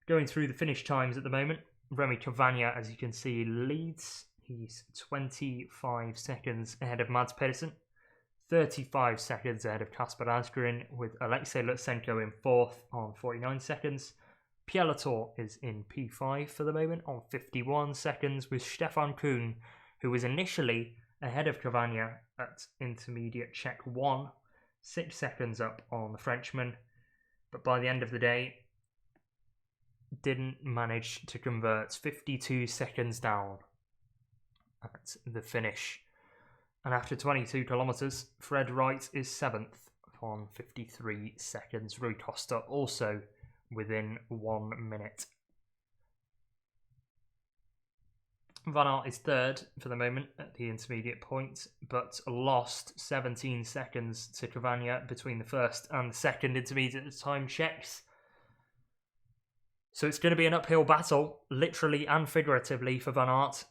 Going through the finish times at the moment, Remy Cavagna, as you can see, leads. He's 25 seconds ahead of Mads Pedersen, 35 seconds ahead of Kasper Asgreen, with Alexei Lutsenko in 4th on 49 seconds. Pierre Latour is in P5 for the moment on 51 seconds, with Stefan Kuhn, who was initially ahead of Cavagna at intermediate check 1, 6 seconds up on the Frenchman, but by the end of the day, didn't manage to convert, 52 seconds down at the finish. And after 22 kilometres, Fred Wright is 7th on 53 seconds. Rui Costa also within 1 minute. Van Aert is 3rd for the moment at the intermediate point, but lost 17 seconds to Cavagna between the first and the second intermediate time checks. So it's going to be an uphill battle, literally and figuratively, for Van Aert.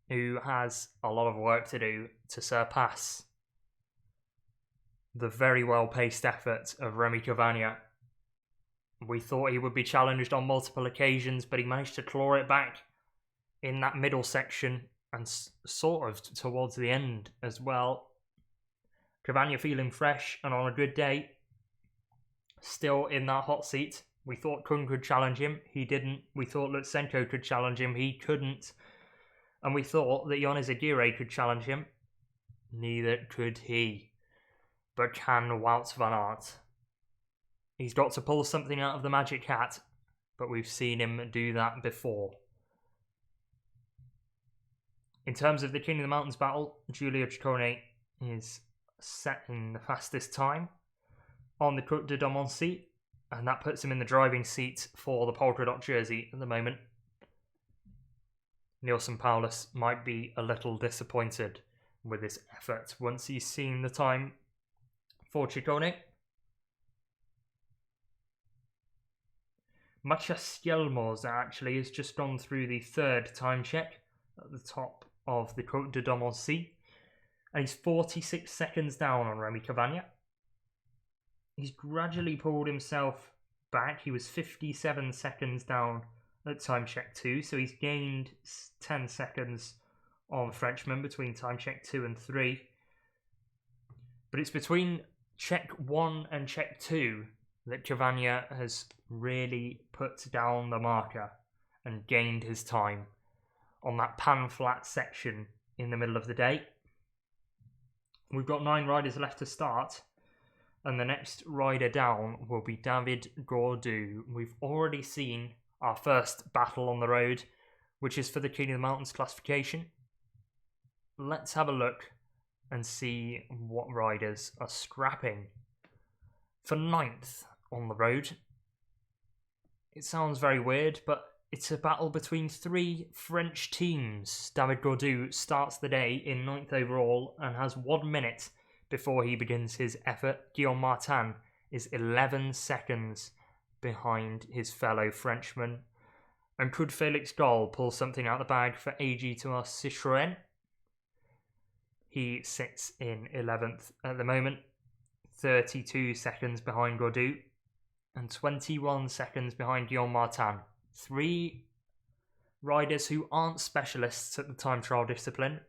who has a lot of work to do to surpass the very well-paced effort of Remy Cavagna. We thought he would be challenged on multiple occasions, but he managed to claw it back in that middle section and sort of towards the end as well. Cavagna feeling fresh and on a good day, still in that hot seat. We thought Kung could challenge him, he didn't. We thought Lutsenko could challenge him, he couldn't. And we thought that Jonas Vingegaard could challenge him, neither could he. But can Wout Van Aert? He's got to pull something out of the magic hat, but we've seen him do that before. In terms of the King of the Mountains battle, Giulio Ciccone is setting the fastest time on the Côte de Domoncy, and that puts him in the driving seat for the polka-dot jersey at the moment. Neilson Paulus might be a little disappointed with this effort once he's seen the time for Ciccone. Matthias Hjelmers actually has just gone through the third time check at the top of the Côte de Domoncy, and he's 46 seconds down on Remy Cavagna. He's gradually pulled himself back. He was 57 seconds down at time check 2, so he's gained 10 seconds on the Frenchman between time check 2 and 3. But it's between check 1 and check 2 that Cavagna has really put down the marker and gained his time on that pan-flat section in the middle of the day. We've got 9 riders left to start, and the next rider down will be David Gaudu. We've already seen our first battle on the road, which is for the King of the Mountains classification. Let's have a look and see what riders are scrapping for 9th on the road. It sounds very weird, but it's a battle between 3 French teams. David Gaudu starts the day in 9th overall and has 1 minute before he begins his effort. Guillaume Martin is 11 seconds behind his fellow Frenchman. And could Felix Gall pull something out of the bag for AG Thomas Citroën? He sits in 11th at the moment, 32 seconds behind Gaudu and 21 seconds behind Guillaume Martin. 3 riders who aren't specialists at the time trial discipline,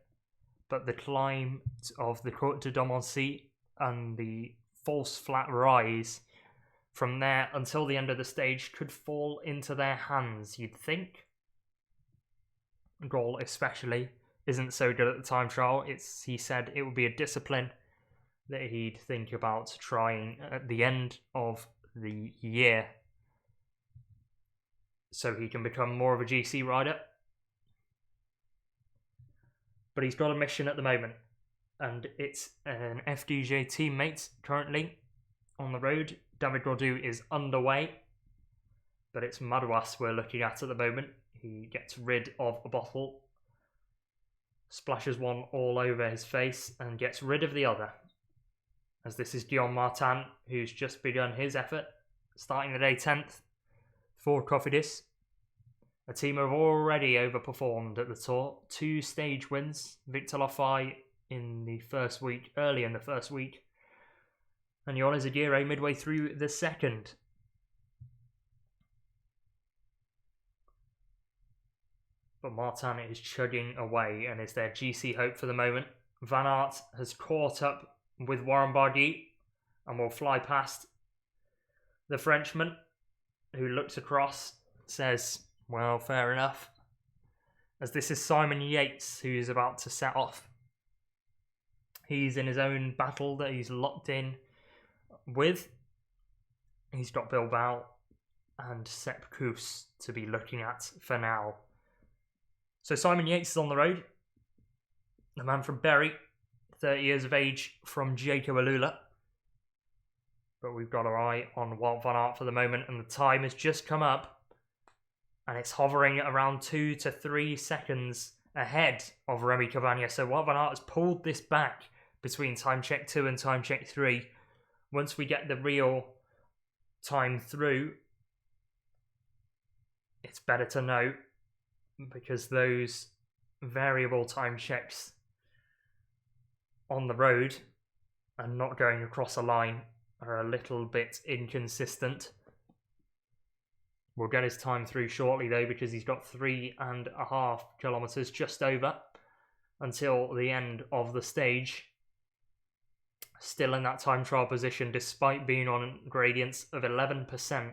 but the climb of the Côte de Domoncy and the false flat rise from there until the end of the stage could fall into their hands, you'd think. Gall especially isn't so good at the time trial. He said it would be a discipline that he'd think about trying at the end of the year so he can become more of a GC rider. But he's got a mission at the moment, and it's an FDJ teammate currently on the road. David Gaudu is underway, but it's Madouas we're looking at the moment. He gets rid of a bottle, splashes one all over his face, and gets rid of the other. As this is Guillaume Martin, who's just begun his effort, starting the day 10th for Cofidis. A team who have already overperformed at the Tour. 2 stage wins. Victor Lafay in the first week, early in the first week. And Jonas Vingegaard midway through the second. But Martin is chugging away and is their GC hope for the moment. Van Aert has caught up with Warren Barguil and will fly past the Frenchman, who looks across, says, well, fair enough. As this is Simon Yates, who is about to set off. He's in his own battle that he's locked in with. He's got Bilbao and Sepp Kuss to be looking at for now. So Simon Yates is on the road. The man from Bury, 30 years of age, from Jacob Alula. But we've got our eye on Wout Van Aert for the moment, and the time has just come up. And it's hovering around 2 to 3 seconds ahead of Remy Cavagna. So Wout Van Aert has pulled this back between time check 2 and time check 3. Once we get the real time through, it's better to know, because those variable time checks on the road and not going across a line are a little bit inconsistent. We'll get his time through shortly though, because he's got 3.5 kilometers just over until the end of the stage. Still in that time trial position despite being on gradients of 11%.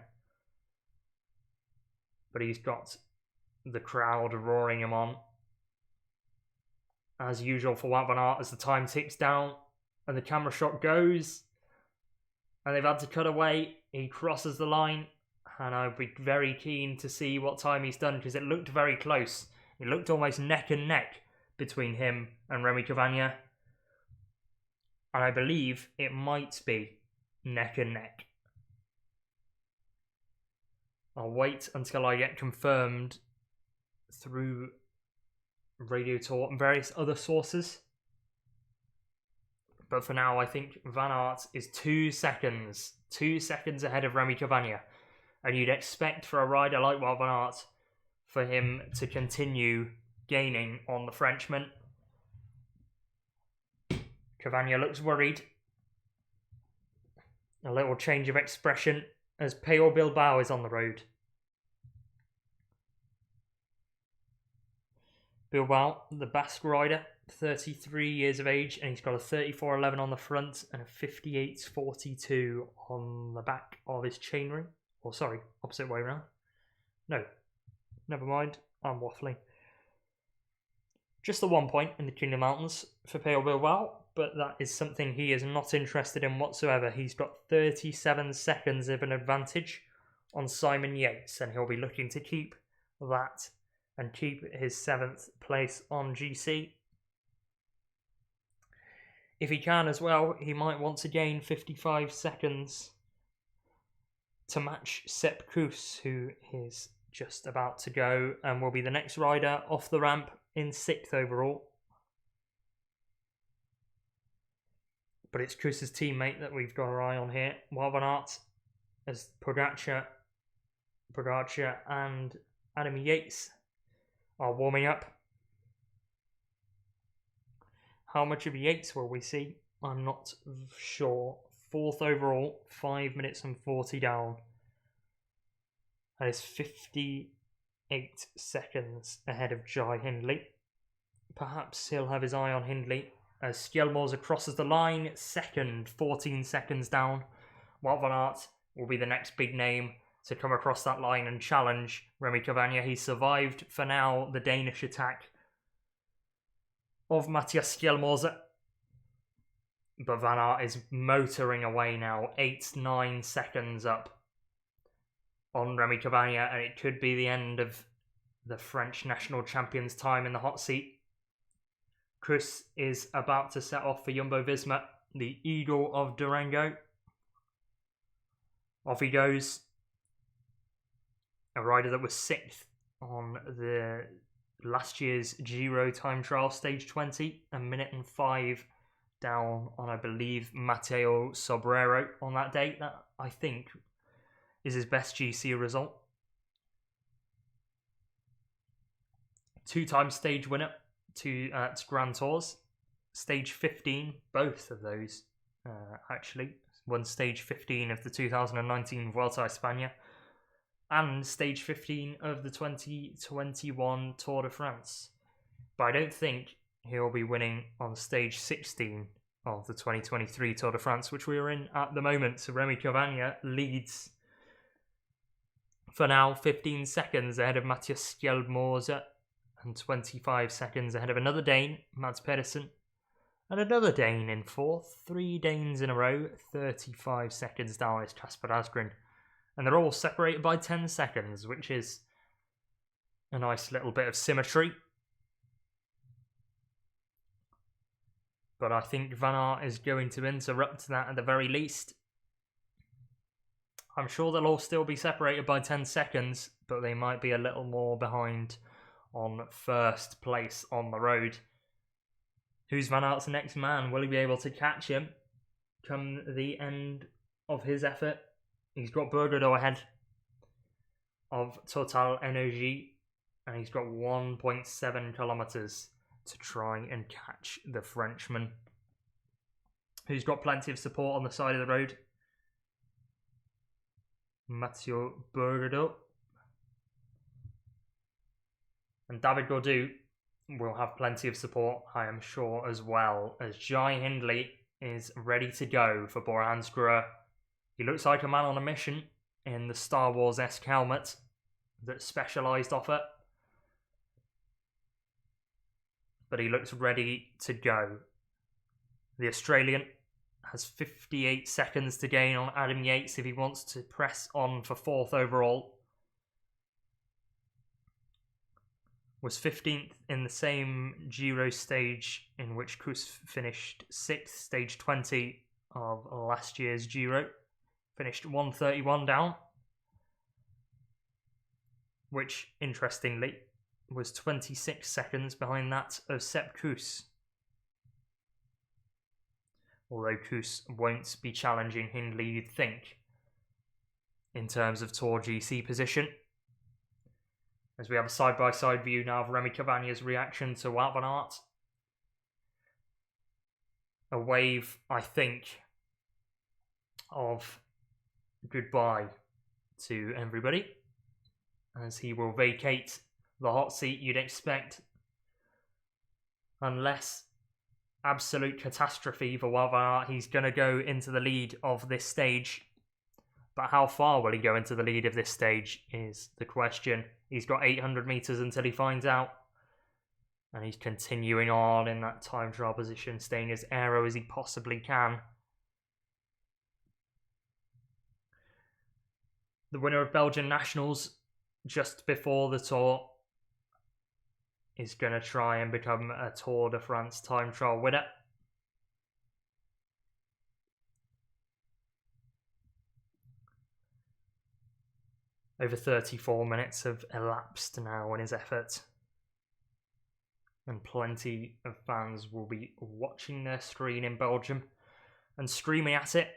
But he's got the crowd roaring him on. As usual for Wout Van Aert, as the time ticks down and the camera shot goes and they've had to cut away, he crosses the line, and I'd be very keen to see what time he's done, because it looked very close. It looked almost neck and neck between him and Remy Cavagna, and I believe it might be neck and neck. I'll wait until I get confirmed through Radio Tour and various other sources. But for now, I think Van Aert is 2 seconds ahead of Remy Cavagna. And you'd expect for a rider like Wout Van Aert for him to continue gaining on the Frenchman. Cavagna looks worried. A little change of expression as Pello Bilbao is on the road. Bilbao, the Basque rider, 33 years of age, and he's got a 34.11 on the front and a 58.42 on the back of his chainring. Or sorry, opposite way around. No, never mind, I'm waffling. Just the 1 point in the Kingdom Mountains for Pello Bilbao, but that is something he is not interested in whatsoever. He's got 37 seconds of an advantage on Simon Yates, and he'll be looking to keep that and keep his 7th place on GC. If he can as well, he might want to gain 55 seconds to match Sepp Kuss, who is just about to go and will be the next rider off the ramp in 6th overall. But it's Kuss's teammate that we've got our eye on here. Wout Van Aert, as Pogacar and Adam Yates are warming up. How much of Yates will we see? I'm not sure. 4th overall, 5 minutes and 40 down. That is 58 seconds ahead of Jai Hindley. Perhaps he'll have his eye on Hindley as Skjelmose crosses the line, 2nd, 14 seconds down. Wout Van Aert will be the next big name to come across that line and challenge Remy Cavagna. He survived, for now, the Danish attack of Matthias Skjelmose. But Van Aert is motoring away now, 8-9 seconds up on Remy Cavagna, and it could be the end of the French national champion's time in the hot seat. Kuss is about to set off for Jumbo-Visma, the Eagle of Durango. Off he goes. A rider that was 6th on the last year's Giro time trial, stage 20, a minute and 5 down on, I believe, Matteo Sobrero on that day. That, I think, is his best GC result. 2-time stage winner at Grand Tours. Stage 15, both of those, actually. Won stage 15 of the 2019 Vuelta a España and stage 15 of the 2021 Tour de France. But I don't think he'll be winning on stage 16 of the 2023 Tour de France, which we are in at the moment. So Remy Cavagna leads for now, 15 seconds ahead of Matthias Skjelmose and 25 seconds ahead of another Dane, Mads Pedersen, and another Dane in 4th. 3 Danes in a row, 35 seconds down is Kasper Asgreen. And they're all separated by 10 seconds, which is a nice little bit of symmetry. But I think Van Aert is going to interrupt that at the very least. I'm sure they'll all still be separated by 10 seconds, but they might be a little more behind on 1st place on the road. Who's Van Aert's next man? Will he be able to catch him come the end of his effort? He's got Bergerdo ahead of Total Energy and he's got 1.7 kilometers to try and catch the Frenchman, who's got plenty of support on the side of the road. Mathieu Bourdou and David Gaudu will have plenty of support, I am sure, as well, as Jai Hindley is ready to go for Bora Hansgrohe. He looks like a man on a mission in the Star Wars-esque helmet that's Specialized offer, but he looks ready to go. The Australian has 58 seconds to gain on Adam Yates if he wants to press on for 4th overall. Was 15th in the same Giro stage in which Kuss finished 6th, stage 20 of last year's Giro. Finished 131 down, which, interestingly, was 26 seconds behind that of Sepp Kuss. Although Kuss won't be challenging Hindley, you'd think, in terms of Tour GC position. As we have a side-by-side view now of Remy Cavagna's reaction to Wout Van Aert. A wave, I think, of goodbye to everybody, as he will vacate the hot seat, you'd expect, unless absolute catastrophe for Wout Van Aert. He's going to go into the lead of this stage. But how far will he go into the lead of this stage is the question. He's got 800 metres until he finds out. And he's continuing on in that time trial position, staying as aero as he possibly can. The winner of Belgian Nationals just before the Tour is going to try and become a Tour de France time trial winner. Over 34 minutes have elapsed now in his effort, and plenty of fans will be watching their screen in Belgium and screaming at it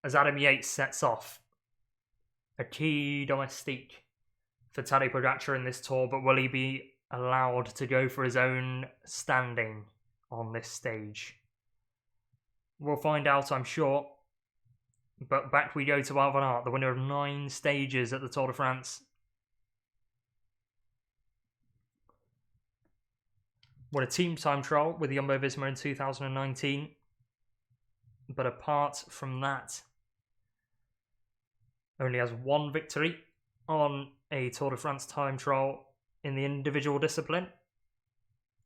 as Adam Yates sets off. A key domestique for Tadej Pogacar in this Tour, but will he be allowed to go for his own standing on this stage? We'll find out, I'm sure. But back we go to Wout Van Aert, the winner of 9 stages at the Tour de France. Won a team time trial with Jumbo-Visma in 2019. But apart from that, only has 1 victory on a Tour de France time trial in the individual discipline.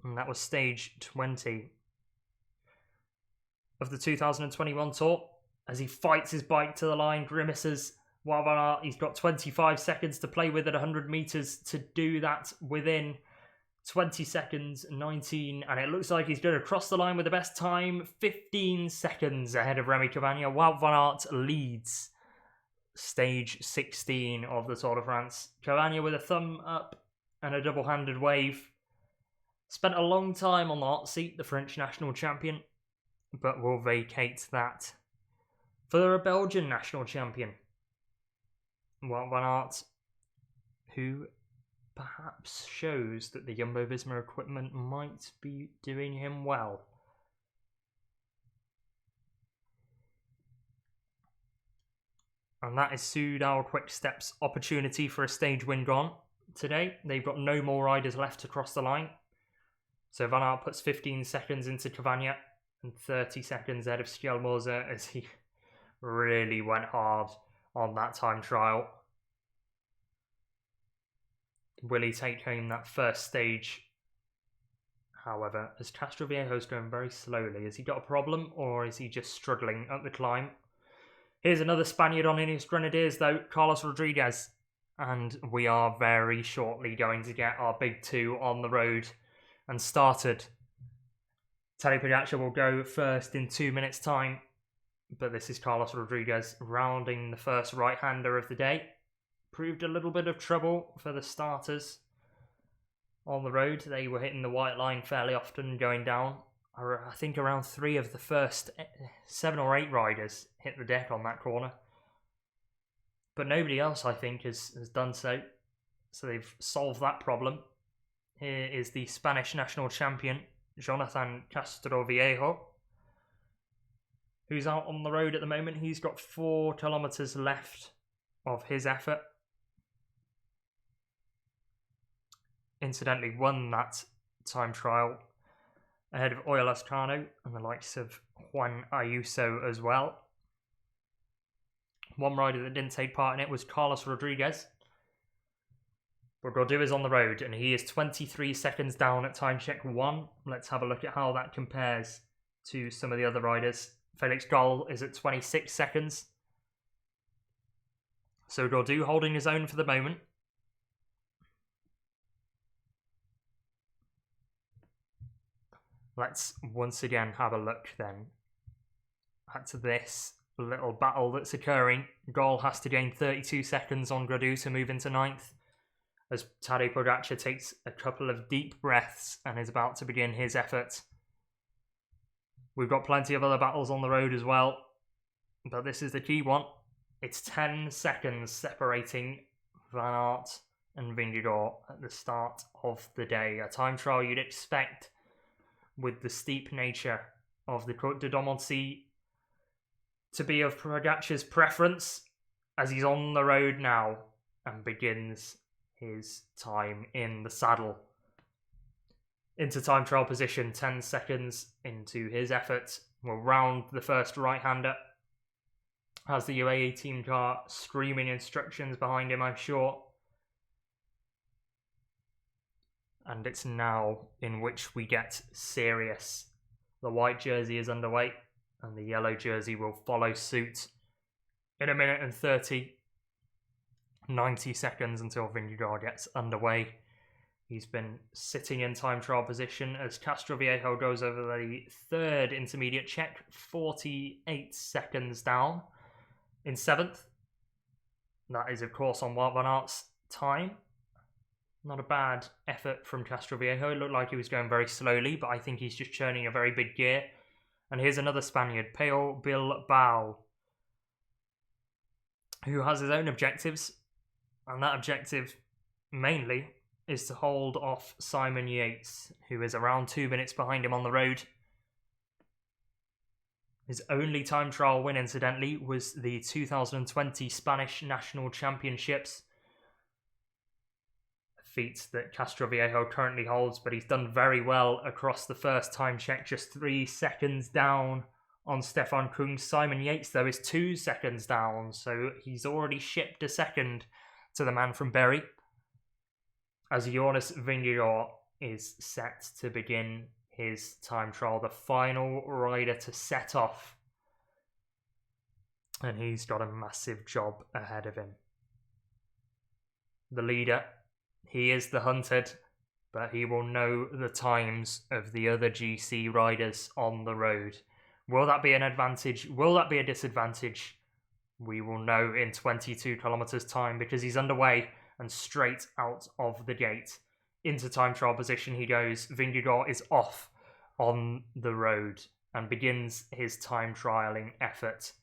And that was stage 20 of the 2021 Tour. As he fights his bike to the line, grimaces. Wout Van Aert, he's got 25 seconds to play with at 100 metres to do that within 20 seconds, 19. And it looks like he's going to cross the line with the best time, 15 seconds ahead of Remy Cavagna. Wout Van Aert leads stage 16 of the Tour de France. Cavagna with a thumb up and a double-handed wave. Spent a long time on the hot seat, the French national champion, but will vacate that for a Belgian national champion, Wout Van Aert, who perhaps shows that the Jumbo-Visma equipment might be doing him well. And that is Soudal Quick-Step's opportunity for a stage win gone today. They've got no more riders left to cross the line. So Van Aert puts 15 seconds into Cavagna and 30 seconds ahead of Skjelmose as he really went hard on that time trial. Will he take home that first stage? However, as Castroviejo's going very slowly, has he got a problem or is he just struggling up the climb? Here's another Spaniard on Ineos Grenadiers though, Carlos Rodriguez. And we are very shortly going to get our big 2 on the road and started. Tadej Pogacar will go first in 2 minutes time. But this is Carlos Rodriguez rounding the first right-hander of the day. Proved a little bit of trouble for the starters on the road. They were hitting the white line fairly often going down. I think around 3 of the first 7 or 8 riders hit the deck on that corner. But nobody else, I think, has done so. So they've solved that problem. Here is the Spanish national champion, Jonathan Castroviejo, who's out on the road at the moment. He's got 4 kilometres left of his effort. Incidentally, won that time trial ahead of Oya Lascano and the likes of Juan Ayuso as well. One rider that didn't take part in it was Carlos Rodriguez. But Gaudu is on the road and he is 23 seconds down at time check 1. Let's have a look at how that compares to some of the other riders. Felix Gall is at 26 seconds. So Gaudu holding his own for the moment. Let's once again have a look then at this little battle that's occurring. Gall has to gain 32 seconds on Gaudu to move into 9th, as Tadej Pogacar takes a couple of deep breaths and is about to begin his effort. We've got plenty of other battles on the road as well, but this is the key one. It's 10 seconds separating Van Aert and Vingegaard at the start of the day. A time trial you'd expect with the steep nature of the Côte de Domoncy to be of Pogacar's preference, as he's on the road now and begins his time in the saddle. Into time trial position, 10 seconds into his effort. We'll round the first right-hander. Has the UAE team car screaming instructions behind him, I'm sure. And it's now in which we get serious. The white jersey is underway and the yellow jersey will follow suit in 1 minute and 30. 90 seconds until Vingegaard gets underway. He's been sitting in time trial position as Castroviejo goes over the 3rd intermediate check, 48 seconds down in 7th. That is, of course, on Wout Van Aert's time. Not a bad effort from Castroviejo. It looked like he was going very slowly, but I think he's just churning a very big gear. And here's another Spaniard, Pello Bilbao, who has his own objectives. And that objective, mainly, is to hold off Simon Yates, who is around 2 minutes behind him on the road. His only time trial win, incidentally, was the 2020 Spanish National Championships. A feat that Castroviejo currently holds, but he's done very well across the first time check, just 3 seconds down on Stefan Kung. Simon Yates, though, is 2 seconds down, so he's already shipped a second to the man from Berry, as Jonas Vingegaard is set to begin his time trial, the final rider to set off, and he's got a massive job ahead of him. The leader, he is the hunted, but he will know the times of the other GC riders on the road. Will that be an advantage? Will that be a disadvantage? We will know in 22 kilometers time, because he's underway and straight out of the gate. Into time trial position he goes. Vingegaard is off on the road and begins his time trialing effort.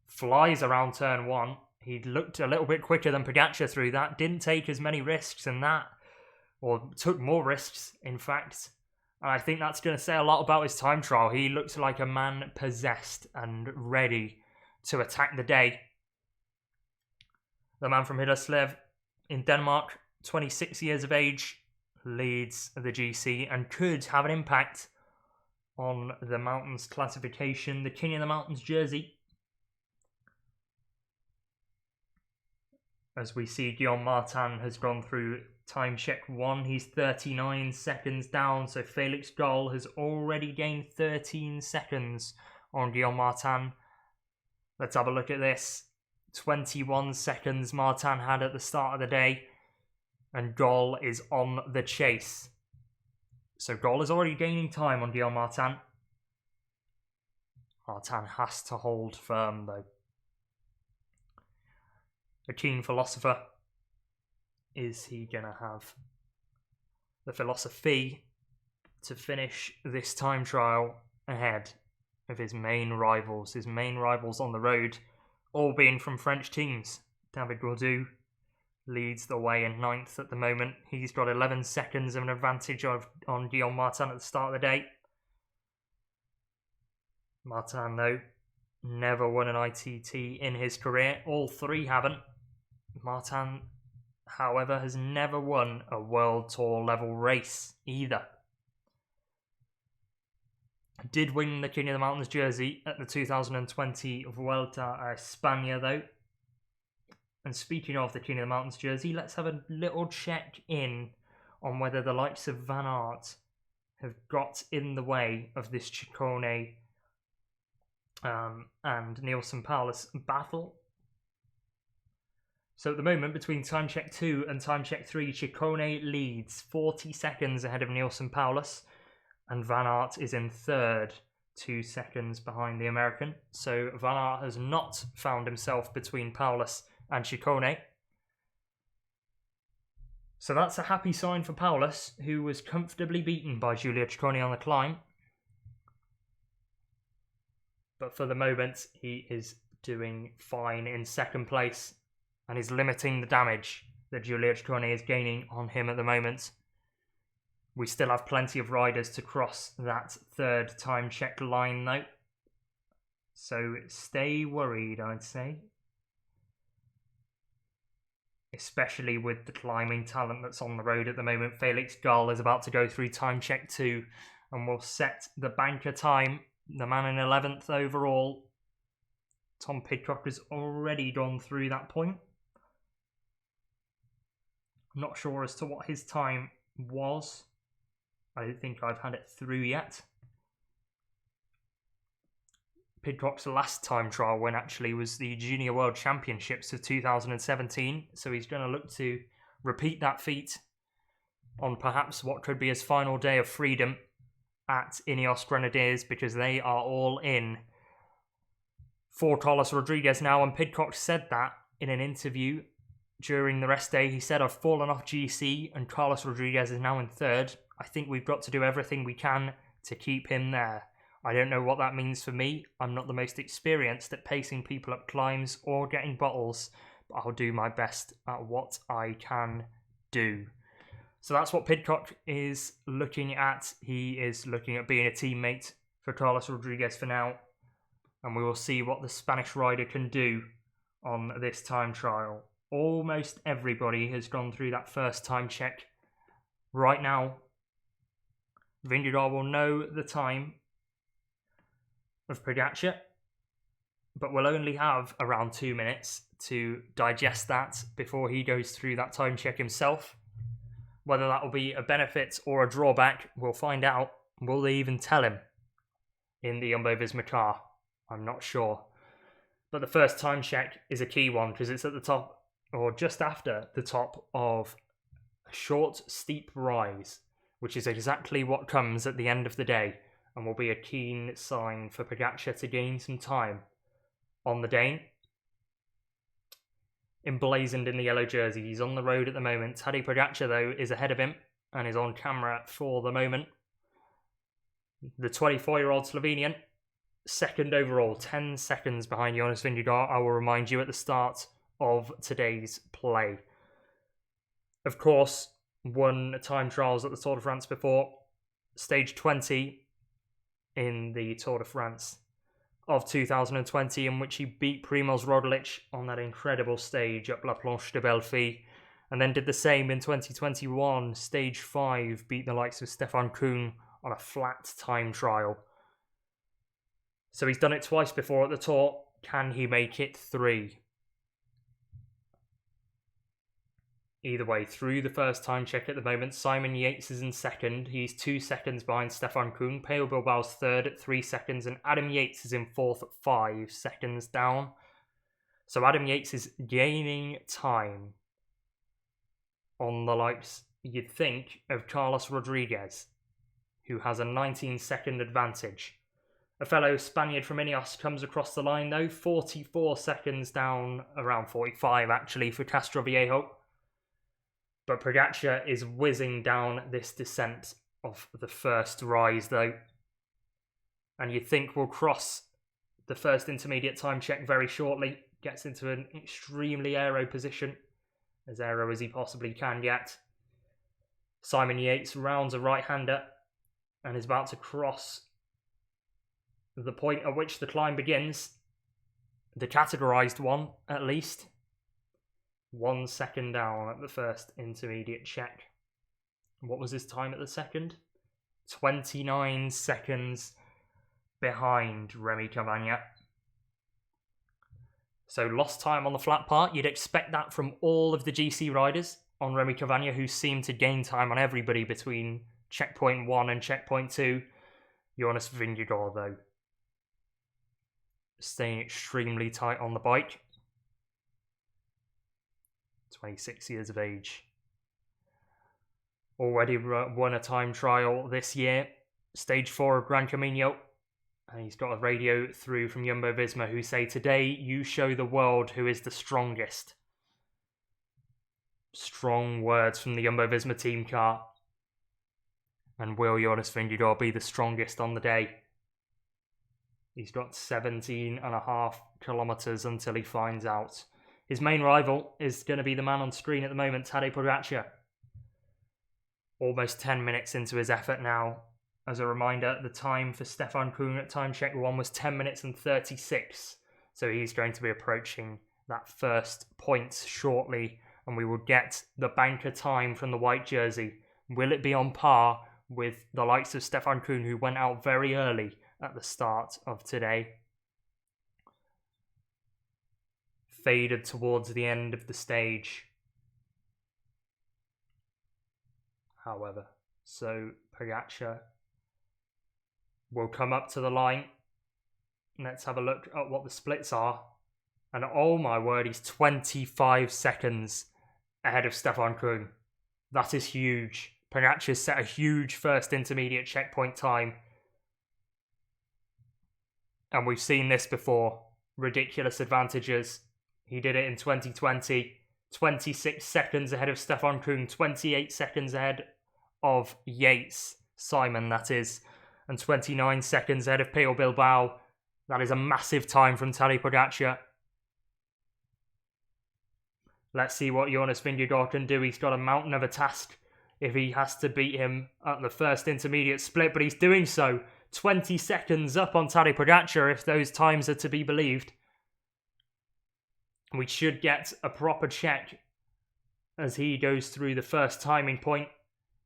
Flies around turn 1. He looked a little bit quicker than Pogacar through that. Didn't take as many risks in that, or took more risks, in fact. And I think that's going to say a lot about his time trial. He looked like a man possessed and ready to attack the day. The man from Hillerslev in Denmark, 26 years of age, leads the GC and could have an impact on the mountains classification. The King of the Mountains jersey. As we see, Guillaume Martin has gone through time check 1. He's 39 seconds down, so Felix Gall has already gained 13 seconds on Guillaume Martin. Let's have a look at this. 21 seconds Martin had at the start of the day, and Gall is on the chase. So Gall is already gaining time on Guillaume Martin. Martin has to hold firm, though. A keen philosopher. Is he going to have the philosophy to finish this time trial ahead of his main rivals? His main rivals on the road, all being from French teams. David Gaudu, leads the way in 9th at the moment. He's got 11 seconds of an advantage on Guillaume Martin at the start of the day. Martin, though, never won an ITT in his career. All three haven't. Martin, however, has never won a World Tour level race either. Did win the King of the Mountains jersey at the 2020 Vuelta a España, though. And speaking of the King of the Mountains jersey, let's have a little check in on whether the likes of Van Aert have got in the way of this Ciccone and Nielsen Paulus battle. So at the moment, between time check 2 and time check 3, Ciccone leads 40 seconds ahead of Nielsen Paulus, and Van Aert is in 3rd, 2 seconds behind the American. So Van Aert has not found himself between Paulus and Ciccone. So that's a happy sign for Paulus, who was comfortably beaten by Giulio Ciccone on the climb. But for the moment, he is doing fine in 2nd place and is limiting the damage that Giulio Ciccone is gaining on him at the moment. We still have plenty of riders to cross that 3rd time check line, though. So stay worried, I'd say. Especially with the climbing talent that's on the road at the moment. Felix Gall is about to go through time check 2 and will set the banker time. The man in 11th overall. Tom Pidcock has already gone through that point. I'm not sure as to what his time was. I don't think I've had it through yet. Pidcock's last time trial win actually was the Junior World Championships of 2017, so he's going to look to repeat that feat on perhaps what could be his final day of freedom at Ineos Grenadiers, because they are all in for Carlos Rodriguez now, and Pidcock said that in an interview during the rest day. He said, "I've fallen off GC and Carlos Rodriguez is now in 3rd. I think we've got to do everything we can to keep him there. I don't know what that means for me. I'm not the most experienced at pacing people up climbs or getting bottles, but I'll do my best at what I can do." So that's what Pidcock is looking at. He is looking at being a teammate for Carlos Rodriguez for now, and we will see what the Spanish rider can do on this time trial. Almost everybody has gone through that first time check. Right now, Vingegaard will know the time of Pogacar, but we'll only have around 2 minutes to digest that before he goes through that time check himself. Whether that will be a benefit or a drawback, we'll find out. Will they even tell him in the Jumbo-Visma car? I'm not sure. But the first time check is a key one because it's at the top, or just after the top of a short, steep rise, which is exactly what comes at the end of the day, and will be a keen sign for Pogacar to gain some time on the Dane. Emblazoned in the yellow jersey, he's on the road at the moment. Tadej Pogacar, though, is ahead of him and is on camera for the moment. The 24-year-old Slovenian, 2nd overall, 10 seconds behind Jonas Vingegaard, I will remind you at the start of today's play. Of course, won time trials at the Tour de France before, stage 20 in the Tour de France of 2020, in which he beat Primož Roglič on that incredible stage up La Planche de Belfi, and then did the same in 2021, stage 5, beat the likes of Stefan Kuhn on a flat time trial. So he's done it twice before at the Tour. Can he make it 3? Either way, through the first time check at the moment, Simon Yates is in 2nd. He's 2 seconds behind Stefan Kuhn. Peo Bilbao's 3rd at 3 seconds, and Adam Yates is in 4th at 5 seconds down. So Adam Yates is gaining time on the likes, you'd think, of Carlos Rodriguez, who has a 19-second advantage. A fellow Spaniard from Ineos comes across the line, though, 44 seconds down, around 45 actually, for Castroviejo. But Pogacar is whizzing down this descent of the first rise, though. And you'd think we'll cross the first intermediate time check very shortly. Gets into an extremely aero position. as aero as he possibly can yet. Simon Yates rounds a right-hander and is about to cross the point at which the climb begins. The categorised one, at least. 1 second down at the first intermediate check. What was his time at the second? 29 seconds behind Remy Cavagna. So lost time on the flat part. You'd expect that from all of the GC riders on Remy Cavagna, who seemed to gain time on everybody between checkpoint 1 and checkpoint 2. Jonas Vingegaard, though, staying extremely tight on the bike. 26 years of age. Already won a time trial this year. Stage 4 of Gran Camino. And he's got a radio through from Jumbo-Visma who say, today you show the world who is the strongest. Strong words from the Jumbo-Visma team car. And will Jonas Vingegaard be the strongest on the day? He's got 17.5 kilometres until he finds out. His main rival is going to be the man on screen at the moment, Tadej Pogacar. Almost 10 minutes into his effort now. As a reminder, the time for Stefan Küng at time check 1 was 10 minutes and 36. So he's going to be approaching that first point shortly, and we will get the banker time from the white jersey. Will it be on par with the likes of Stefan Küng, who went out very early at the start of today? Faded towards the end of the stage, however. So Pogacar will come up to the line. Let's have a look at what the splits are. And oh my word, he's 25 seconds ahead of Stefan Küng. That is huge. Pogacar set a huge first intermediate checkpoint time. And we've seen this before. Ridiculous advantages. He did it in 2020. 26 seconds ahead of Stefan Küng. 28 seconds ahead of Yates. Simon, that is. And 29 seconds ahead of Pio Bilbao. That is a massive time from Tadej Pogacar. Let's see what Jonas Vingegaard can do. He's got a mountain of a task if he has to beat him at the first intermediate split, but he's doing so. 20 seconds up on Tadej Pogacar, if those times are to be believed. We should get a proper check as he goes through the first timing point.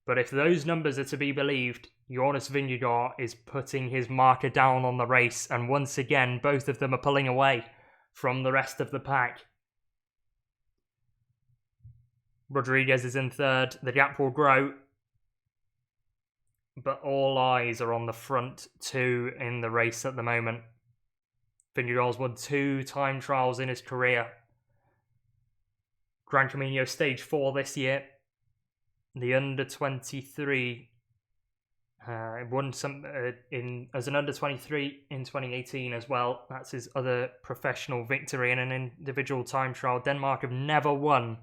But if those numbers are to be believed, Jonas Vingegaard is putting his marker down on the race. And once again, both of them are pulling away from the rest of the pack. Rodriguez is in third. The gap will grow. But all eyes are on the front two in the race at the moment. Vingegaard's won 2 time trials in his career. Gran Camino stage 4 this year. The under 23 won some as an under 23 in 2018 as well. That's his other professional victory in an individual time trial. Denmark have never won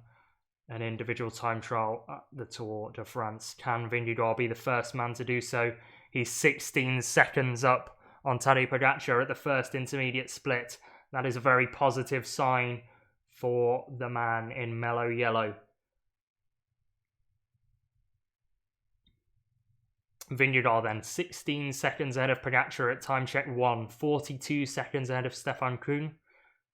an individual time trial at the Tour de France. Can Vingegaard be the first man to do so? He's 16 seconds up on Tadej Pogacar at the first intermediate split. That is a very positive sign for the man in mellow yellow. Vingegaard then 16 seconds ahead of Pogacar at time check 1, 42 seconds ahead of Stefan Küng,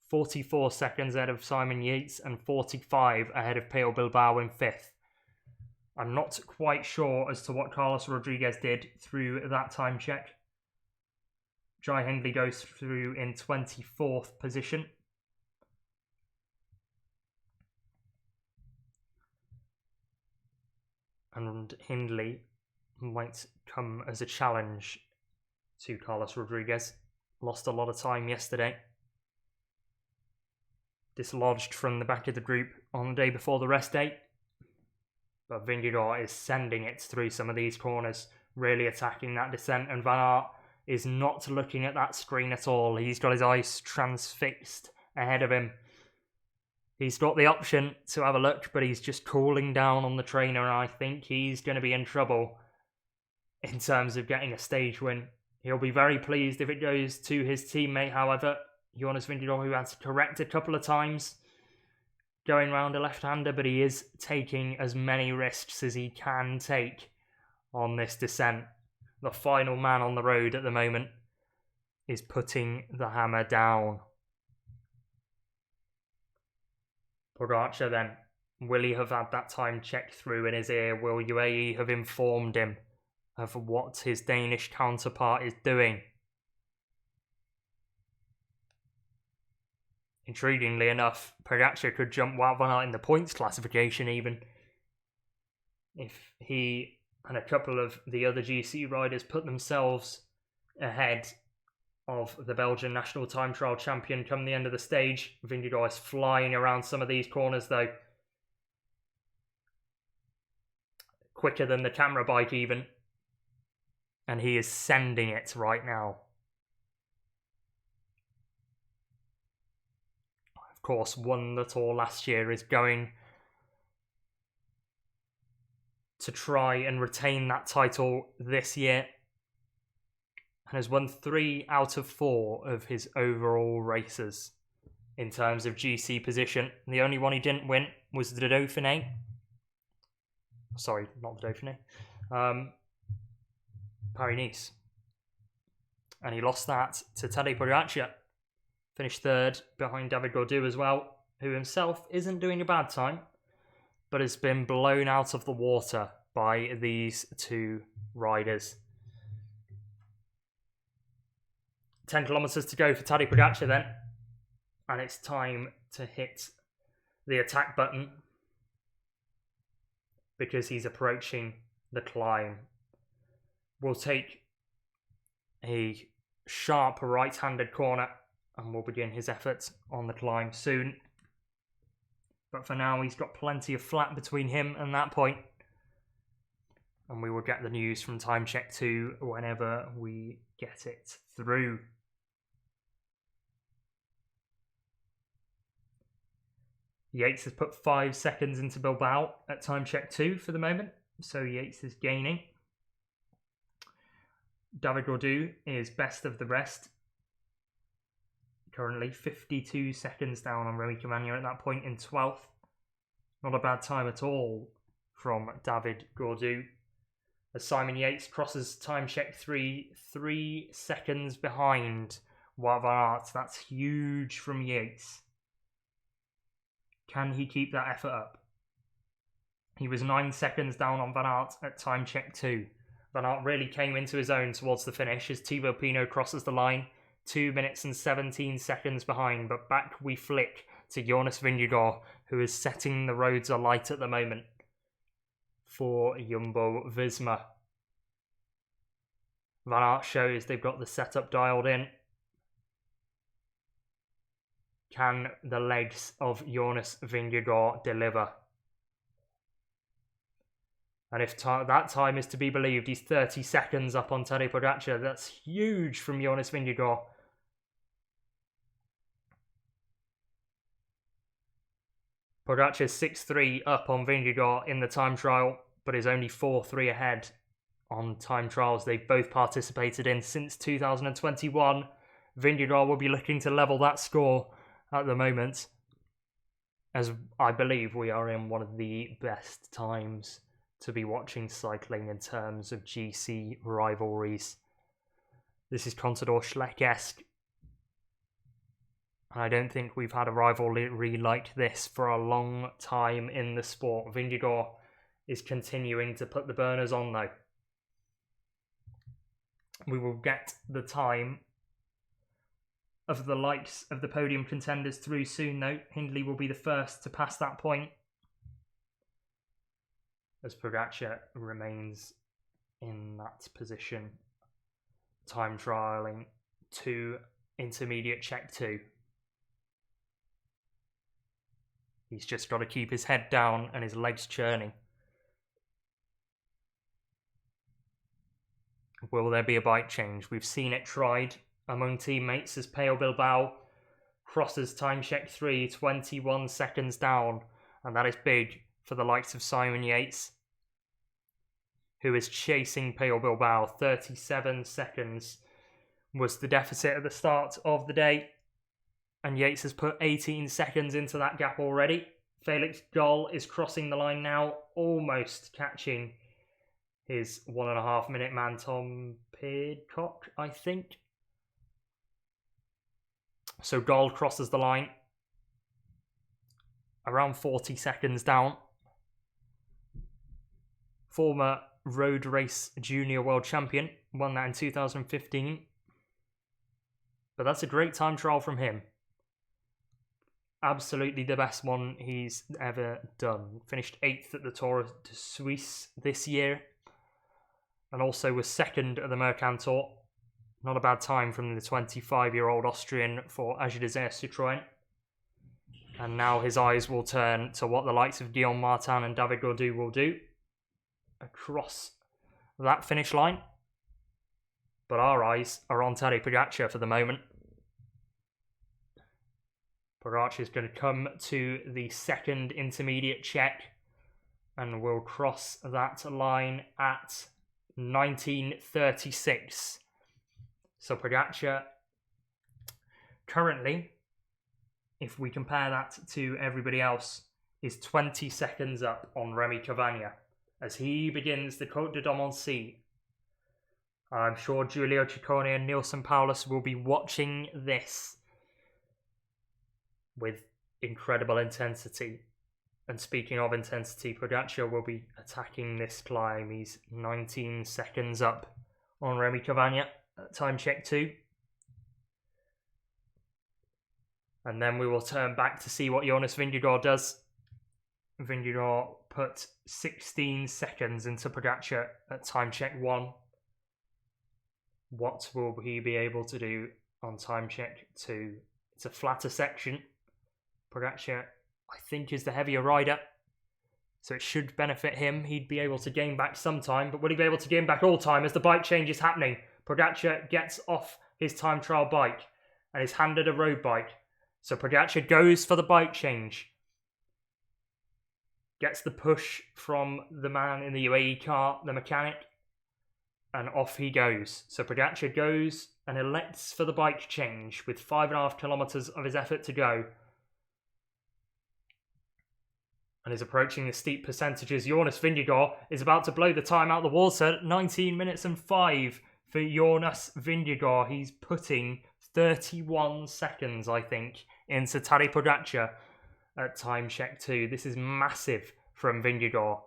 44 seconds ahead of Simon Yates, and 45 ahead of Pio Bilbao in 5th. I'm not quite sure as to what Carlos Rodriguez did through that time check. Jai Hindley goes through in 24th position. And Hindley might come as a challenge to Carlos Rodriguez. Lost a lot of time yesterday. Dislodged from the back of the group on the day before the rest day. But Vingegaard is sending it through some of these corners, really attacking that descent, and Van Aert is not looking at that screen at all. He's got his eyes transfixed ahead of him. He's got the option to have a look, but he's just cooling down on the trainer, and I think he's going to be in trouble in terms of getting a stage win. He'll be very pleased if it goes to his teammate, however, Jonas Vingegaard, who had to correct a couple of times. going round a left-hander, but he is taking as many risks as he can take on this descent. The final man on the road at the moment is putting the hammer down. Pogacar then, will he have had that time checked through in his ear? Will UAE have informed him of what his Danish counterpart is doing? Intriguingly enough, Pogacar could jump Wout Van Aert in the points classification even, if he and a couple of the other GC riders put themselves ahead of the Belgian national time trial champion come the end of the stage. Vingegaard is flying around some of these corners though. Quicker than the camera bike even. And he is sending it right now. Of course, won the Tour last year, is going to try and retain that title this year, and has won 3 out of 4 of his overall races in terms of GC position. The only one he didn't win was the Dauphiné. Sorry, not the Dauphiné. Paris-Nice. And he lost that to Tadej Pogacar. Finished 3rd behind David Gaudu as well, who himself isn't doing a bad time, but has been blown out of the water by these 2 riders. 10 kilometres to go for Tadej Pogacar then, and it's time to hit the attack button because he's approaching the climb. We'll take a sharp right-handed corner and we'll begin his efforts on the climb soon. But for now, he's got plenty of flat between him and that point. And we will get the news from Time Check 2 whenever we get it through. Yates has put 5 seconds into Bilbao at Time Check 2 for the moment. So Yates is gaining. David Gaudu is best of the rest. Currently 52 seconds down on Remy Cavagna at that point in 12th. Not a bad time at all from David Gaudu. As Simon Yates crosses Time Check 3 seconds behind Wout Van Aert. That's huge from Yates. Can he keep that effort up? He was 9 seconds down on Van Aert at Time Check 2. Van Aert really came into his own towards the finish as Thibaut Pinot crosses the line. 2 minutes and 17 seconds behind, but back we flick to Jonas Vingegaard, who is setting the roads alight at the moment for Jumbo-Visma. Van Aert shows they've got the setup dialed in. Can the legs of Jonas Vingegaard deliver? And if that time is to be believed, he's 30 seconds up on Tadej Pogacar. That's huge from Jonas Vingegaard. Pogacar 6-3 up on Vingegaard in the time trial, but is only 4-3 ahead on time trials they've both participated in since 2021. Vingegaard will be looking to level that score at the moment, as I believe we are in one of the best times to be watching cycling in terms of GC rivalries. This is Contador Schleck-esque. I don't think we've had a rivalry like this for a long time in the sport. Vingegaard is continuing to put the burners on though. We will get the time of the likes of the podium contenders through soon though. Hindley will be the first to pass that point, as Pogacar remains in that position, time trialling to intermediate check 2. He's just got to keep his head down and his legs churning. Will there be a bike change? We've seen it tried among teammates as Pale Bilbao crosses time check 3, 21 seconds down, and that is big for the likes of Simon Yates, who is chasing Pale Bilbao. 37 seconds was the deficit at the start of the day, and Yates has put 18 seconds into that gap already. Felix Gall is crossing the line now, almost catching his 1.5 minute man Tom Pidcock, I think. So Gall crosses the line around 40 seconds down. Former road race junior world champion, won that in 2015. But that's a great time trial from him. Absolutely the best one he's ever done. Finished 8th at the Tour de Suisse this year. And also was 2nd at the Mercantour. Not a bad time from the 25-year-old Austrian for AG Desert Citroën. And now his eyes will turn to what the likes of Guillaume Martin and David Gaudu will do across that finish line. But our eyes are on Tadej Pogacar for the moment. Pogacar is going to come to the second intermediate check and will cross that line at 19:36. So Pogacar currently, if we compare that to everybody else, is 20 seconds up on Remy Cavagna as he begins the Côte de Domoncy. I'm sure Giulio Ciccone and Neilson Paulus will be watching this with incredible intensity. And speaking of intensity, Pogacar will be attacking this climb. He's 19 seconds up on Remy Cavagna at time check 2. And then we will turn back to see what Jonas Vingegaard does. Vingegaard put 16 seconds into Pogacar at time check 1. What will he be able to do on time check 2? It's a flatter section. Pogacar, I think, is the heavier rider, so it should benefit him. He'd be able to gain back some time, but will he be able to gain back all time as the bike change is happening? Pogacar gets off his time trial bike and is handed a road bike. So Pogacar goes for the bike change. Gets the push from the man in the UAE car, the mechanic, and off he goes. So Pogacar goes and elects for the bike change with 5.5 kilometers of his effort to go. And is approaching the steep percentages. Jonas Vingegaard is about to blow the time out the water. 19 minutes and 5 for Jonas Vingegaard. He's putting 31 seconds, I think, into Tadej Pogacar at time check 2. This is massive from Vingegaard.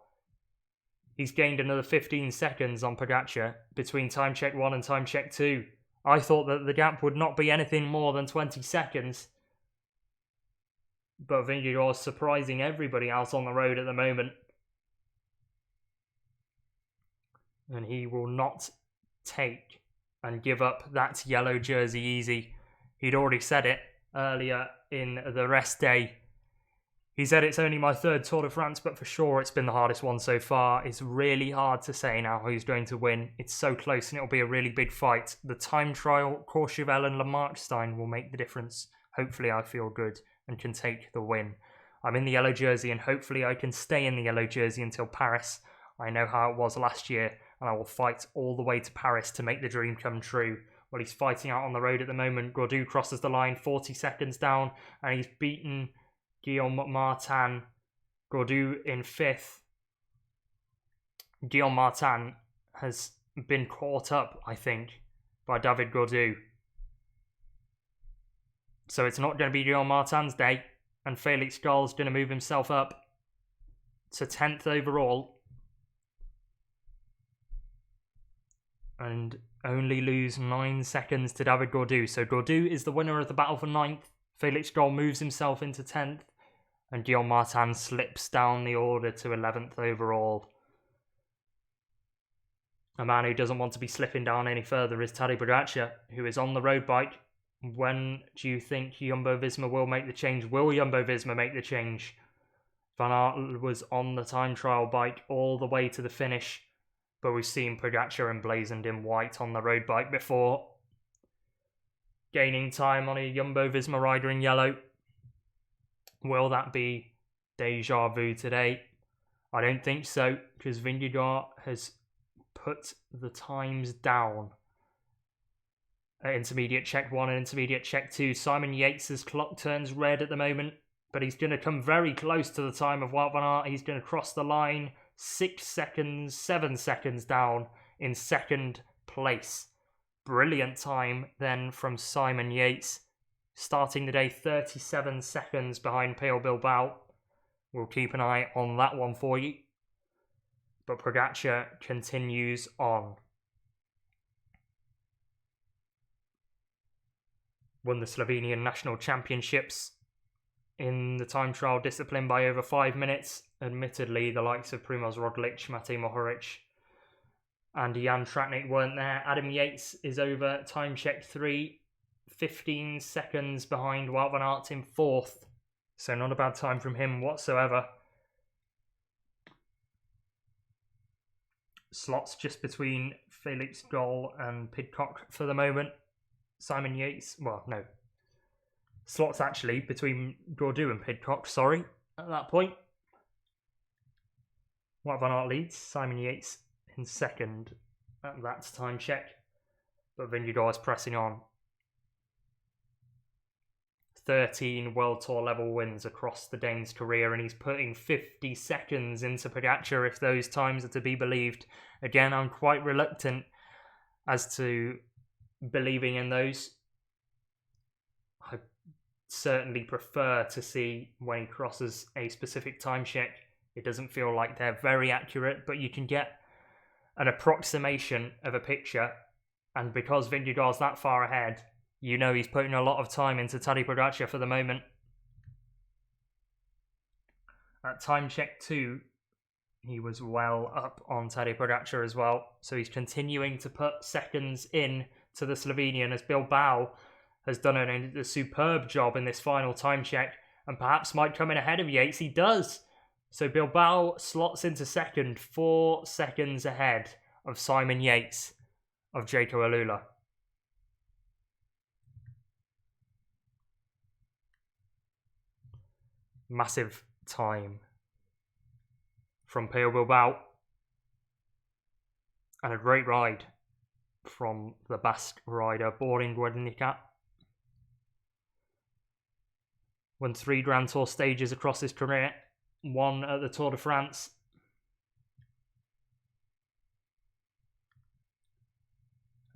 He's gained another 15 seconds on Pogacar between time check 1 and time check 2. I thought that the gap would not be anything more than 20 seconds. But Vingegaard is surprising everybody else on the road at the moment. And he will not take and give up that yellow jersey easy. He'd already said it earlier in the rest day. He said it's only my 3rd Tour de France, but for sure it's been the hardest one so far. It's really hard to say now who's going to win. It's so close and it'll be a really big fight. The time trial, Courchevel and Le Marchstein will make the difference. Hopefully I feel good and can take the win. I'm in the yellow jersey and hopefully I can stay in the yellow jersey until Paris. I know how it was last year and I will fight all the way to Paris to make the dream come true. Well, he's fighting out on the road at the moment. Gaudu crosses the line 40 seconds down and he's beaten Guillaume Martin. Gaudu in 5th. Guillaume Martin has been caught up, I think, by David Gaudu. So it's not going to be Guillaume Martin's day. And Felix Gall's going to move himself up to 10th overall. And only lose 9 seconds to David Gaudu. So Gaudu is the winner of the battle for 9th. Felix Gall moves himself into 10th. And Guillaume Martin slips down the order to 11th overall. A man who doesn't want to be slipping down any further is Tadej Pogacar, who is on the road bike. When do you think Jumbo-Visma will make the change? Will Jumbo-Visma make the change? Van Aert was on the time trial bike all the way to the finish, but we've seen Pogacar emblazoned in white on the road bike before. Gaining time on a Jumbo-Visma rider in yellow. Will that be deja vu today? I don't think so, because Vingegaard has put the times down. Intermediate check 1 and intermediate check 2. Simon Yates's clock turns red at the moment, but he's going to come very close to the time of Wout Van Aert. He's going to cross the line 6 seconds, 7 seconds down in second place. Brilliant time then from Simon Yates, starting the day 37 seconds behind Pale Bilbao. We'll keep an eye on that one for you. But Pogacar continues on. Won the Slovenian National Championships in the time trial discipline by over 5 minutes. Admittedly, the likes of Primož Roglic, Matej Mohoric and Jan Tratnik weren't there. Adam Yates is over time check 3, 15 seconds behind Wout Van Aert in 4th. So not a bad time from him whatsoever. Slots just between Felix Gall and Pidcock for the moment. Simon Yates, well, no. Slots actually between Gaudu and Pidcock, sorry, at that point. Wout Van Aert leads, Simon Yates in second at that time check. But Vingegaard is pressing on. 13 World Tour level wins across the Dane's career, and he's putting 50 seconds into Pogacar if those times are to be believed. Again, I'm quite reluctant as to believing in those. I certainly prefer to see when he crosses a specific time check. It doesn't feel like they're very accurate, but you can get an approximation of a picture, and because Vingegaard's that far ahead, you know he's putting a lot of time into Tadej Pogacar for the moment. At time check 2, he was well up on Tadej Pogacar as well, so he's continuing to put seconds in to the Slovenian as Bilbao has done a superb job in this final time check and perhaps might come in ahead of Yates. He does! So Bilbao slots into second, 4 seconds ahead of Simon Yates of Jaco Alula. Massive time from Peo Bilbao. And a great ride from the Basque rider Borin Guernica. Won 3 Grand Tour stages across his career. 1 at the Tour de France.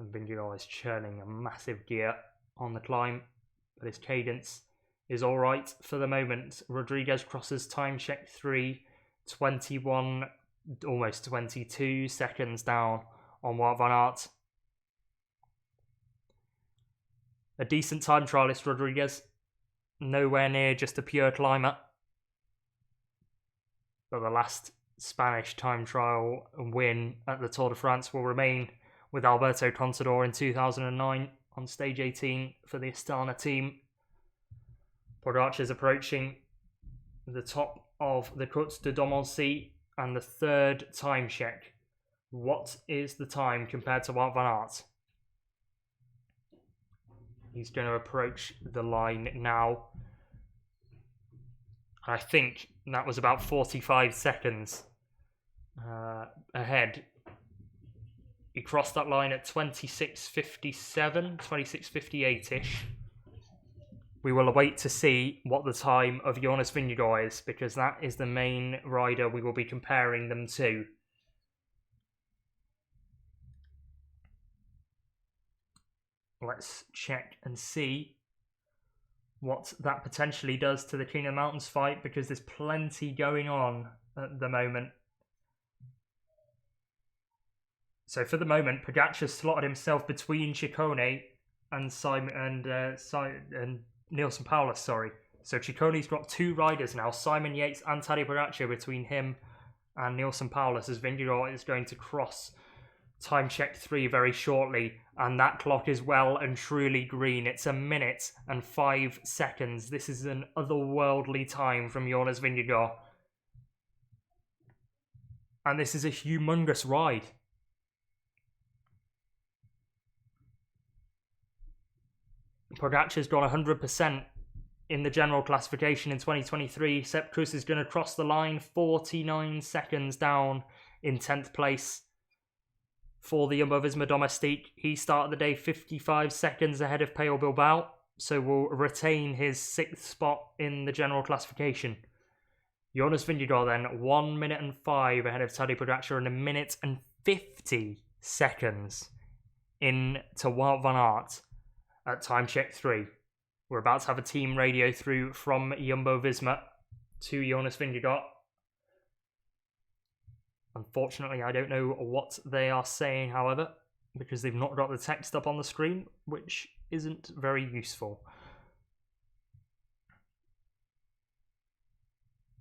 And Vingegaard is churning a massive gear on the climb, but his cadence is alright for the moment. Rodriguez crosses time check 3, 21, almost 22 seconds down on Wout Van Aert. A decent time trialist, Rodriguez. Nowhere near just a pure climber. But the last Spanish time trial win at the Tour de France will remain with Alberto Contador in 2009 on stage 18 for the Astana team. Pogacar is approaching the top of the Côte de Domoncy and the 3rd time check. What is the time compared to Wout Van Aert? He's going to approach the line now. I think that was about 45 seconds ahead. He crossed that line at 26.57, 26.58-ish. We will await to see what the time of Jonas Vingegaard is, because that is the main rider we will be comparing them to. Let's check and see what that potentially does to the King of the Mountains fight, because there's plenty going on at the moment. So for the moment, Pogacar slotted himself between Ciccone and Neilson Powless, sorry. So Ciccone's got 2 riders now, Simon Yates and Tadej Pogacar between him and Neilson Powless, as Vingegaard is going to cross time check 3 very shortly, and that clock is well and truly green. It's 1 minute and 5 seconds. This is an otherworldly time from Jonas Vingegaard. And this is a humongous ride. Pogacar's got 100% in the general classification in 2023. Sepp Kuss is going to cross the line 49 seconds down in 10th place for the Jumbo-Visma Domestique. He started the day 55 seconds ahead of Peo Bilbao. so will retain his 6th spot in the general classification. Jonas Vingegaard then 1 minute and 5 ahead of Tadej Pogacar and 1 minute and 50 seconds into Wout Van Aert at time check 3. We're about to have a team radio through from Jumbo-Visma to Jonas Vingegaard. Unfortunately, I don't know what they are saying, however, because they've not got the text up on the screen, which isn't very useful.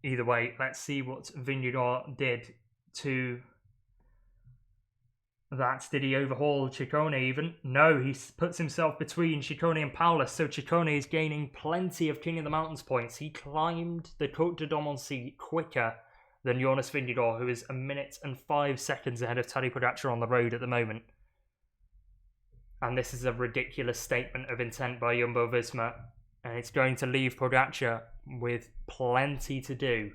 Either way, let's see what Vingegaard did to that. Did he overhaul Ciccone even? No, he puts himself between Ciccone and Paulus, so Ciccone is gaining plenty of King of the Mountains points. He climbed the Côte de Domoncy quicker than Jonas Vingegaard, who is 1 minute and 5 seconds ahead of Tadej Pogacar on the road at the moment. And this is a ridiculous statement of intent by Jumbo-Visma, and it's going to leave Pogacar with plenty to do.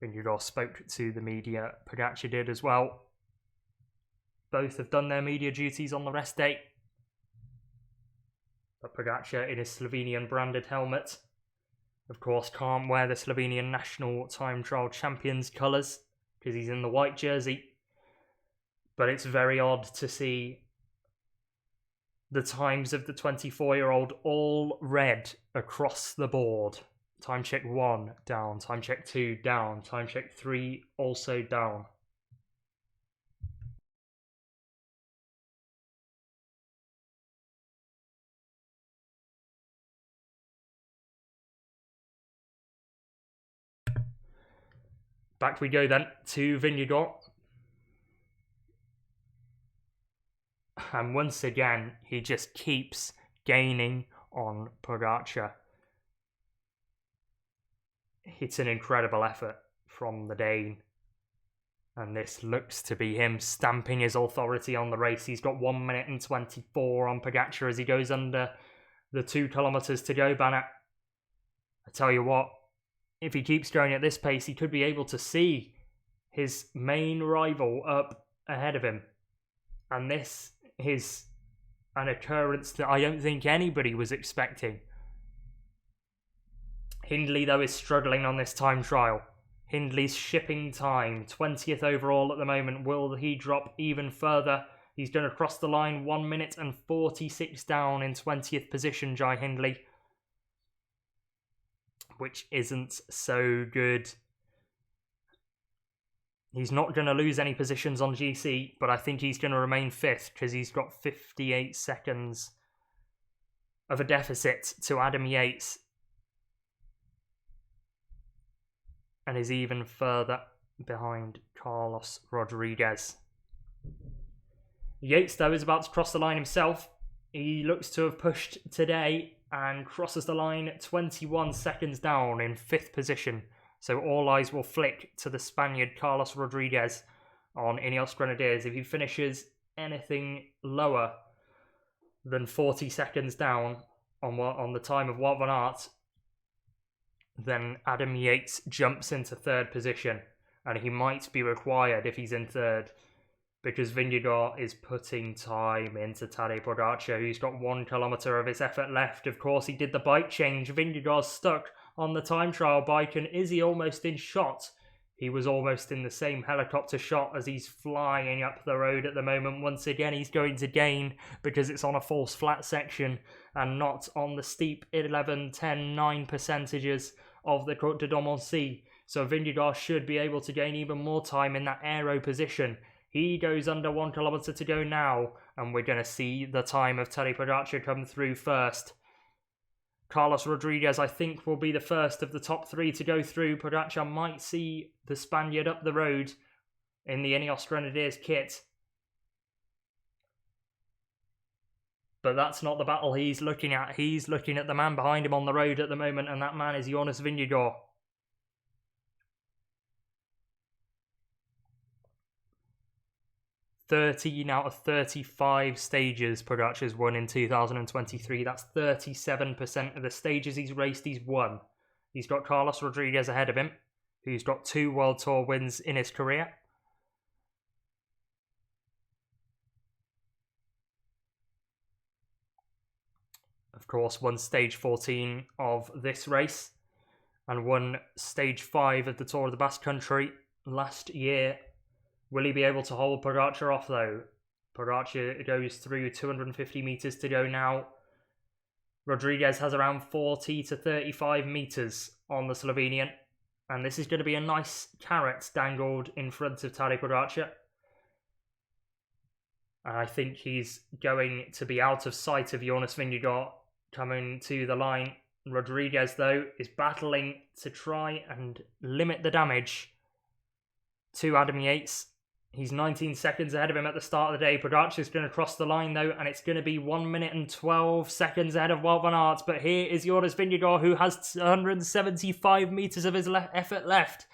Vingegaard spoke to the media. Pogacar did as well. Both have done their media duties on the rest day. But Pogacar in his Slovenian branded helmet, of course, can't wear the Slovenian national time trial champions colours because he's in the white jersey. But it's very odd to see the times of the 24-year-old all red across the board. Time check 1 down, time check 2 down, time check 3 also down. Back we go then to Vingegaard. And once again, he just keeps gaining on Pogacar. It's an incredible effort from the Dane. And this looks to be him stamping his authority on the race. He's got 1 minute and 24 on Pogacar as he goes under the 2 kilometres to go, Banner. I tell you what, if he keeps going at this pace, he could be able to see his main rival up ahead of him. And this is an occurrence that I don't think anybody was expecting. Hindley, though, is struggling on this time trial. Hindley's shipping time, 20th overall at the moment. Will he drop even further? He's done across the line, 1 minute and 46 down in 20th position, Jai Hindley. Which isn't so good. He's not going to lose any positions on GC, but I think he's going to remain 5th because he's got 58 seconds of a deficit to Adam Yates. And is even further behind Carlos Rodriguez. Yates, though, is about to cross the line himself. He looks to have pushed today and crosses the line 21 seconds down in 5th position. So all eyes will flick to the Spaniard Carlos Rodriguez on Ineos Grenadiers. If he finishes anything lower than 40 seconds down on the time of Wout Van Aert, then Adam Yates jumps into 3rd position, and he might be required if he's in 3rd, because Vingegaard is putting time into Tadej Pogacar, who's got 1 kilometre of his effort left. Of course, he did the bike change. Vingegaard's stuck on the time trial bike, and is he almost in shot? He was almost in the same helicopter shot as he's flying up the road at the moment. Once again, he's going to gain because it's on a false flat section and not on the steep 11, 10, 9 percentages of the Côte de Domoncy. So Vingegaard should be able to gain even more time in that aero position. He goes under 1 kilometre to go now, and we're going to see the time of Tadej Pogacar come through first. Carlos Rodriguez, I think, will be the first of the top 3 to go through. Pogacar might see the Spaniard up the road in the Ineos Grenadiers kit. But that's not the battle he's looking at. He's looking at the man behind him on the road at the moment, and that man is Jonas Vingegaard. 13 out of 35 stages Pogacar's won in 2023. That's 37% of the stages he's raced, he's won. He's got Carlos Rodriguez ahead of him, who's got 2 World Tour wins in his career. of course, won stage 14 of this race and won stage 5 of the Tour of the Basque Country last year. Will he be able to hold Pogacar off, though? Pogacar goes through 250 metres to go now. Rodriguez has around 40 to 35 metres on the Slovenian. And this is going to be a nice carrot dangled in front of Tadej Pogacar. And I think he's going to be out of sight of Jonas Vingegaard coming to the line. Rodriguez, though, is battling to try and limit the damage to Adam Yates. He's 19 seconds ahead of him at the start of the day. Pogacar is going to cross the line, though, and it's going to be 1 minute and 12 seconds ahead of Wout Van Aert. But here is Jonas Vingegaard, who has 175 metres of his effort left.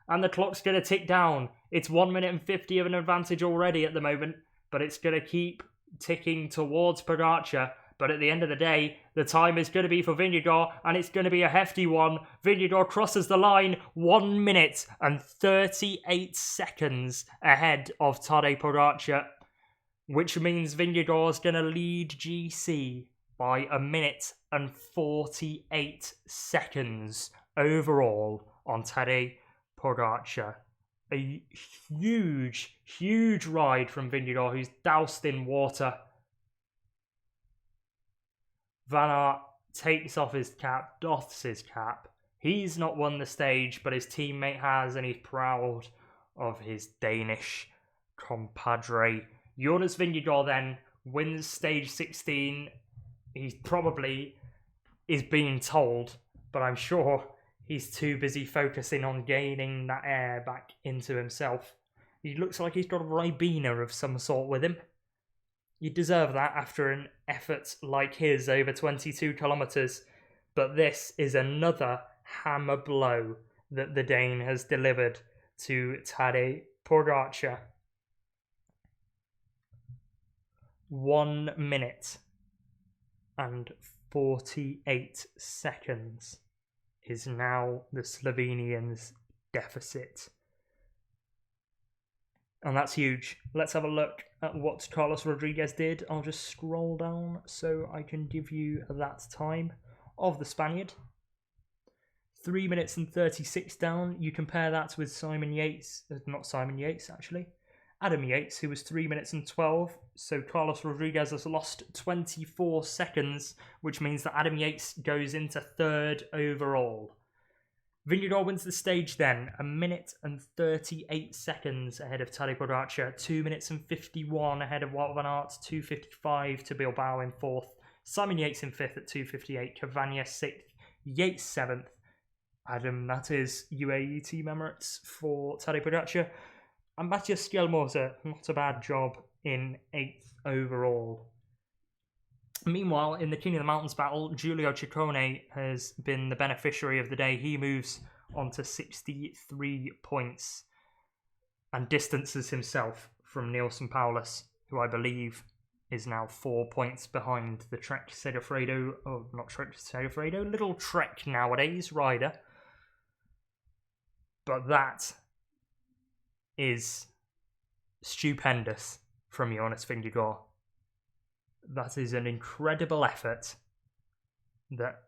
And the clock's going to tick down. It's 1 minute and 50 of an advantage already at the moment, but it's going to keep ticking towards Pogacar. But at the end of the day, the time is going to be for Vingegaard, and it's going to be a hefty one. Vingegaard crosses the line 1 minute and 38 seconds ahead of Tadej Pogacar, which means Vingegaard's going to lead GC by 1 minute and 48 seconds overall on Tadej Pogacar. A huge, huge ride from Vingegaard, who's doused in water. Van Aert takes off his cap, doffs his cap. He's not won the stage, but his teammate has, and he's proud of his Danish compadre. Jonas Vingegaard then wins stage 16. He probably is being told, but I'm sure he's too busy focusing on gaining that air back into himself. He looks like he's got a Ribena of some sort with him. You deserve that after an effort like his over 22 kilometres. But this is another hammer blow that the Dane has delivered to Tadej Pogacar. 1 minute and 48 seconds is now the Slovenians' deficit. And that's huge. Let's have a look at what Carlos Rodriguez did. I'll just scroll down so I can give you that time of the Spaniard. 3 minutes and 36 down. You compare that with Simon Yates. Not Simon Yates, actually. Adam Yates, who was 3 minutes and 12. So Carlos Rodriguez has lost 24 seconds, which means that Adam Yates goes into third overall. Vingegaard wins the stage then, 1 minute and 38 seconds ahead of Tadej Pogacar, 2 minutes and 51 ahead of Wout Van Aert, 2:55 to Bilbao in fourth, Simon Yates in fifth at 2:58, Cavagna sixth, Yates seventh, Adam, that is UAE team Emirates for Tadej Pogacar, and Matthias Skjelmose, not a bad job in eighth overall. Meanwhile, in the King of the Mountains battle, Giulio Ciccone has been the beneficiary of the day. He moves on to 63 points and distances himself from Nielsen Paulus, who I believe is now 4 points behind the Trek Segafredo, oh, not Trek Segafredo, little Trek nowadays rider. But that is stupendous from Jonas Vingegaard. That is an incredible effort that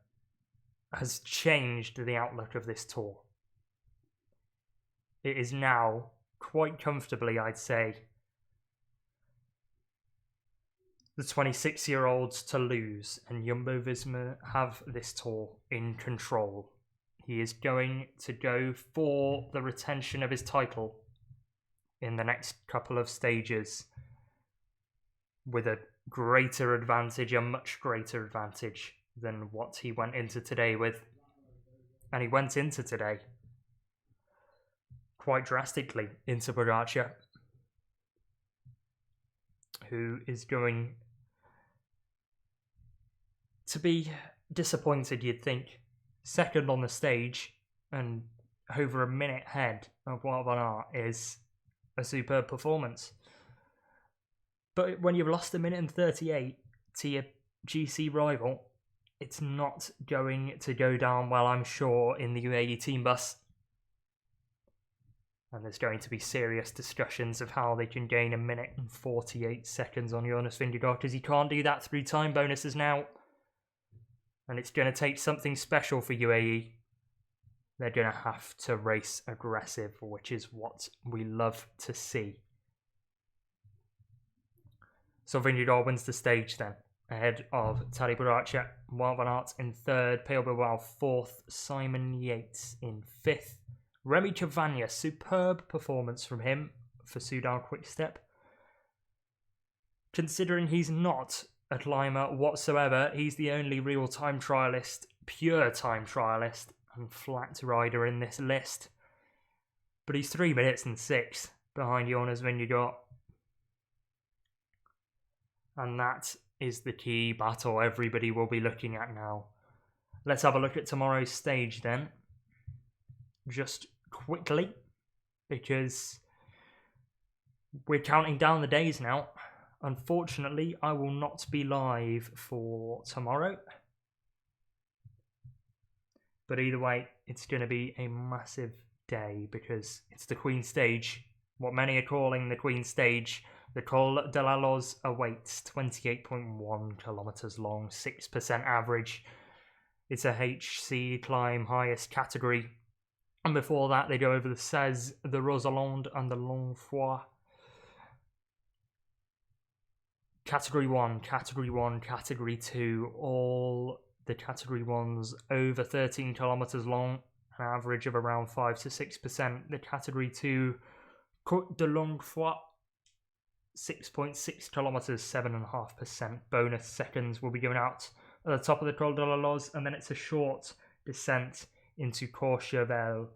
has changed the outlook of this tour. It is now, quite comfortably, I'd say, the 26-year-olds to lose, and Jumbo-Visma have this tour in control. He is going to go for the retention of his title in the next couple of stages with a greater advantage, a much greater advantage than what he went into today with. And he went into today quite drastically into Pogacar, who is going to be disappointed, you'd think. Second on the stage and over a minute ahead of Wout Van Aert is a superb performance. But when you've lost 1 minute and 38 to your GC rival, it's not going to go down well, I'm sure, in the UAE team bus. And there's going to be serious discussions of how they can gain 1 minute and 48 seconds on Jonas Vingegaard, because he can't do that through time bonuses now. And it's going to take something special for UAE. They're going to have to race aggressive, which is what we love to see. So Vingegaard wins the stage then, ahead of Tadej Pogacar, Wout Van Aert in third, Bilbao fourth, Simon Yates in fifth. Remy Cavagna, superb performance from him for Soudal Quickstep. Considering he's not a climber whatsoever, he's the only real time trialist, pure time trialist, and flat rider in this list. But he's 3 minutes and 6 behind Jonas Vingegaard. And that is the key battle everybody will be looking at now. Let's have a look at tomorrow's stage then. Just quickly, because we're counting down the days now. Unfortunately, I will not be live for tomorrow. But either way, it's going to be a massive day because it's the Queen Stage. What many are calling the Queen Stage. The Col de la Loze awaits, 28.1 kilometers long, 6% average. It's a HC climb, highest category. And before that, they go over the 16, the Rosalande, and the Longfoy. Category 1, Category 1, Category 2, all the Category 1s over 13 kilometers long, an average of around 5 to 6%. The Category 2, Côte de Longfoy, 6.6 kilometers, 7.5%. Bonus seconds will be given out at the top of the Col de la Loze, and then it's a short descent into Courchevel,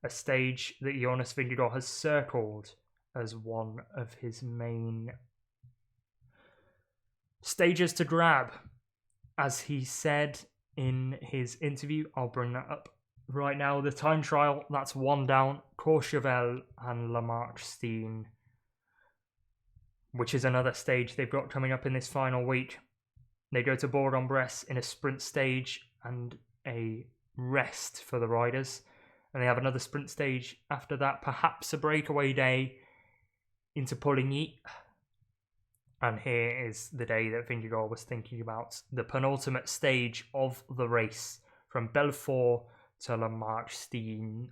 a stage that Jonas Vingegaard has circled as one of his main stages to grab. As he said in his interview, I'll bring that up right now. The time trial, that's one down, Courchevel and La Marche-Steen, which is another stage they've got coming up in this final week. They go to Bourg-en-Bresse in a sprint stage and a rest for the riders. And they have another sprint stage after that, perhaps a breakaway day into Poligny. And here is the day that Vingegaard was thinking about. The penultimate stage of the race, from Belfort to La Marche-Steen.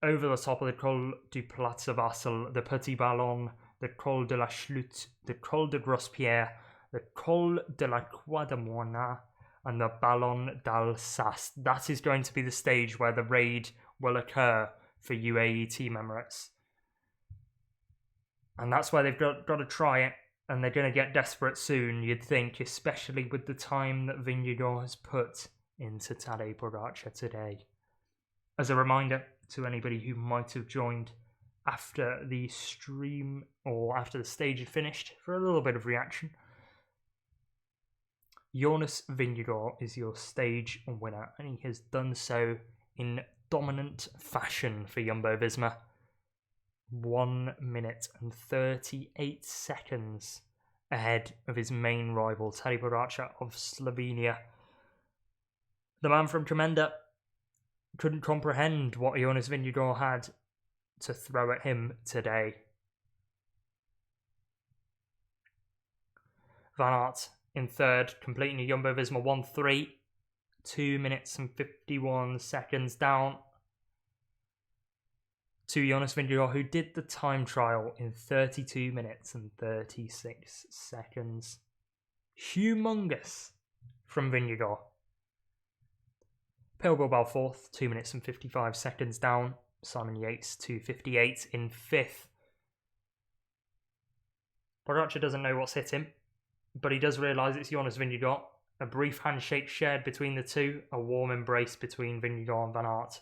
Over the top of the Col du Platz-Vassel, the Petit Ballon, the Col de la Chlute, the Col de Grospierre, the Col de la Croix de Moina, and the Ballon d'Alsace. That is going to be the stage where the raid will occur for UAE Team Emirates. And that's where they've got to try it, and they're going to get desperate soon, you'd think, especially with the time that Vingegaard has put into Tadej Pogacar today. As a reminder to anybody who might have joined after the stream or after the stage had finished for a little bit of reaction, Jonas Vingegaard is your stage winner, and he has done so in dominant fashion for Jumbo-Visma. 1 minute and 38 seconds ahead of his main rival, Tadej Pogacar of Slovenia. The man from Tremenda couldn't comprehend what Jonas Vingegaard had to throw at him today. Van Aert in third, completing a Jumbo-Visma 1-3, 2 minutes and 51 seconds down to Jonas Vingegaard, who did the time trial in 32 minutes and 36 seconds. Humongous from Vingegaard. Bilbao fourth, 2 minutes and 55 seconds down. Simon Yates, 2:58 in fifth. Pogacar doesn't know what's hit him, but he does realise it's Jonas Vingegaard. A brief handshake shared between the two, a warm embrace between Vingegaard and Van Aert.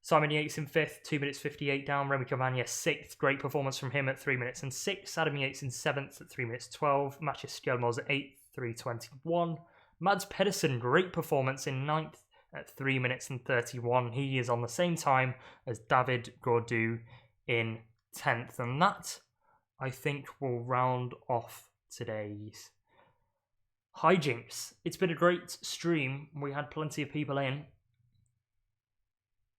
Simon Yates in fifth, 2 minutes 58 down. Remy Cavagna sixth, great performance from him at 3 minutes and 6. Adam Yates in seventh at 3 minutes 12. Mathias Skjelmose at 8th, 3:21. Mads Pedersen, great performance in 9th at 3 minutes and 31. He is on the same time as David Gaudu in 10th. And that, I think, will round off today's hijinks. It's been a great stream. We had plenty of people in,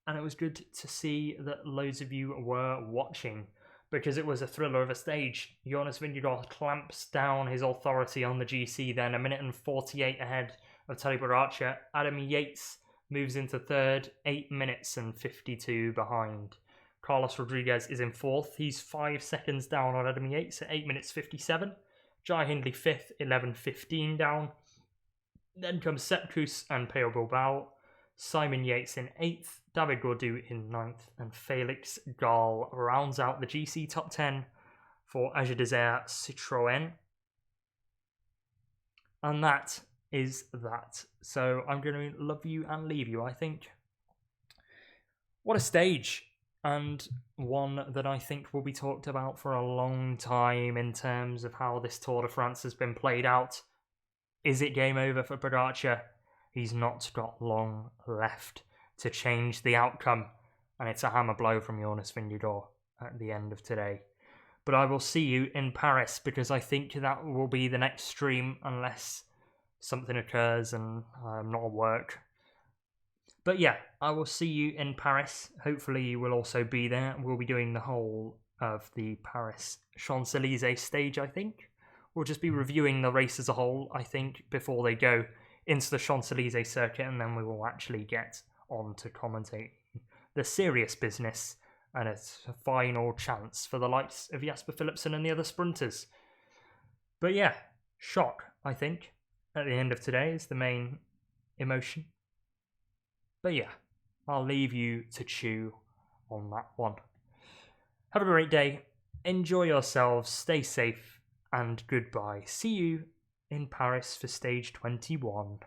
and it was good to see that loads of you were watching, because it was a thriller of a stage. Jonas Vingegaard clamps down his authority on the GC then, 1 minute and 48 ahead of Tadej Pogacar. Adam Yates moves into third, 8 minutes and 52 behind. Carlos Rodriguez is in fourth. He's 5 seconds down on Adam Yates at 8 minutes 57. Jai Hindley fifth, 11:15 down. Then comes Sepkus and Peo Bilbao. Simon Yates in 8th, David Gaudu in 9th, and Felix Gall rounds out the GC top 10 for Age Desert Citroën. And that is that. So I'm going to love you and leave you, I think. What a stage, and one that I think will be talked about for a long time in terms of how this Tour de France has been played out. Is it game over for Pogacar? He's not got long left to change the outcome, and it's a hammer blow from Jonas Vingegaard at the end of today. But I will see you in Paris, because I think that will be the next stream unless something occurs and I'm not at work. But yeah, I will see you in Paris. Hopefully you will also be there. We'll be doing the whole of the Paris Champs-Élysées stage, I think. We'll just be reviewing the race as a whole, I think, before they go into the Champs-Élysées circuit, and then we will actually get on to commentating the serious business and its final chance for the likes of Jasper Philipsen and the other sprinters. But yeah, shock, I think, at the end of today is the main emotion. But yeah, I'll leave you to chew on that one. Have a great day, enjoy yourselves, stay safe, and goodbye. See you in Paris for stage 21.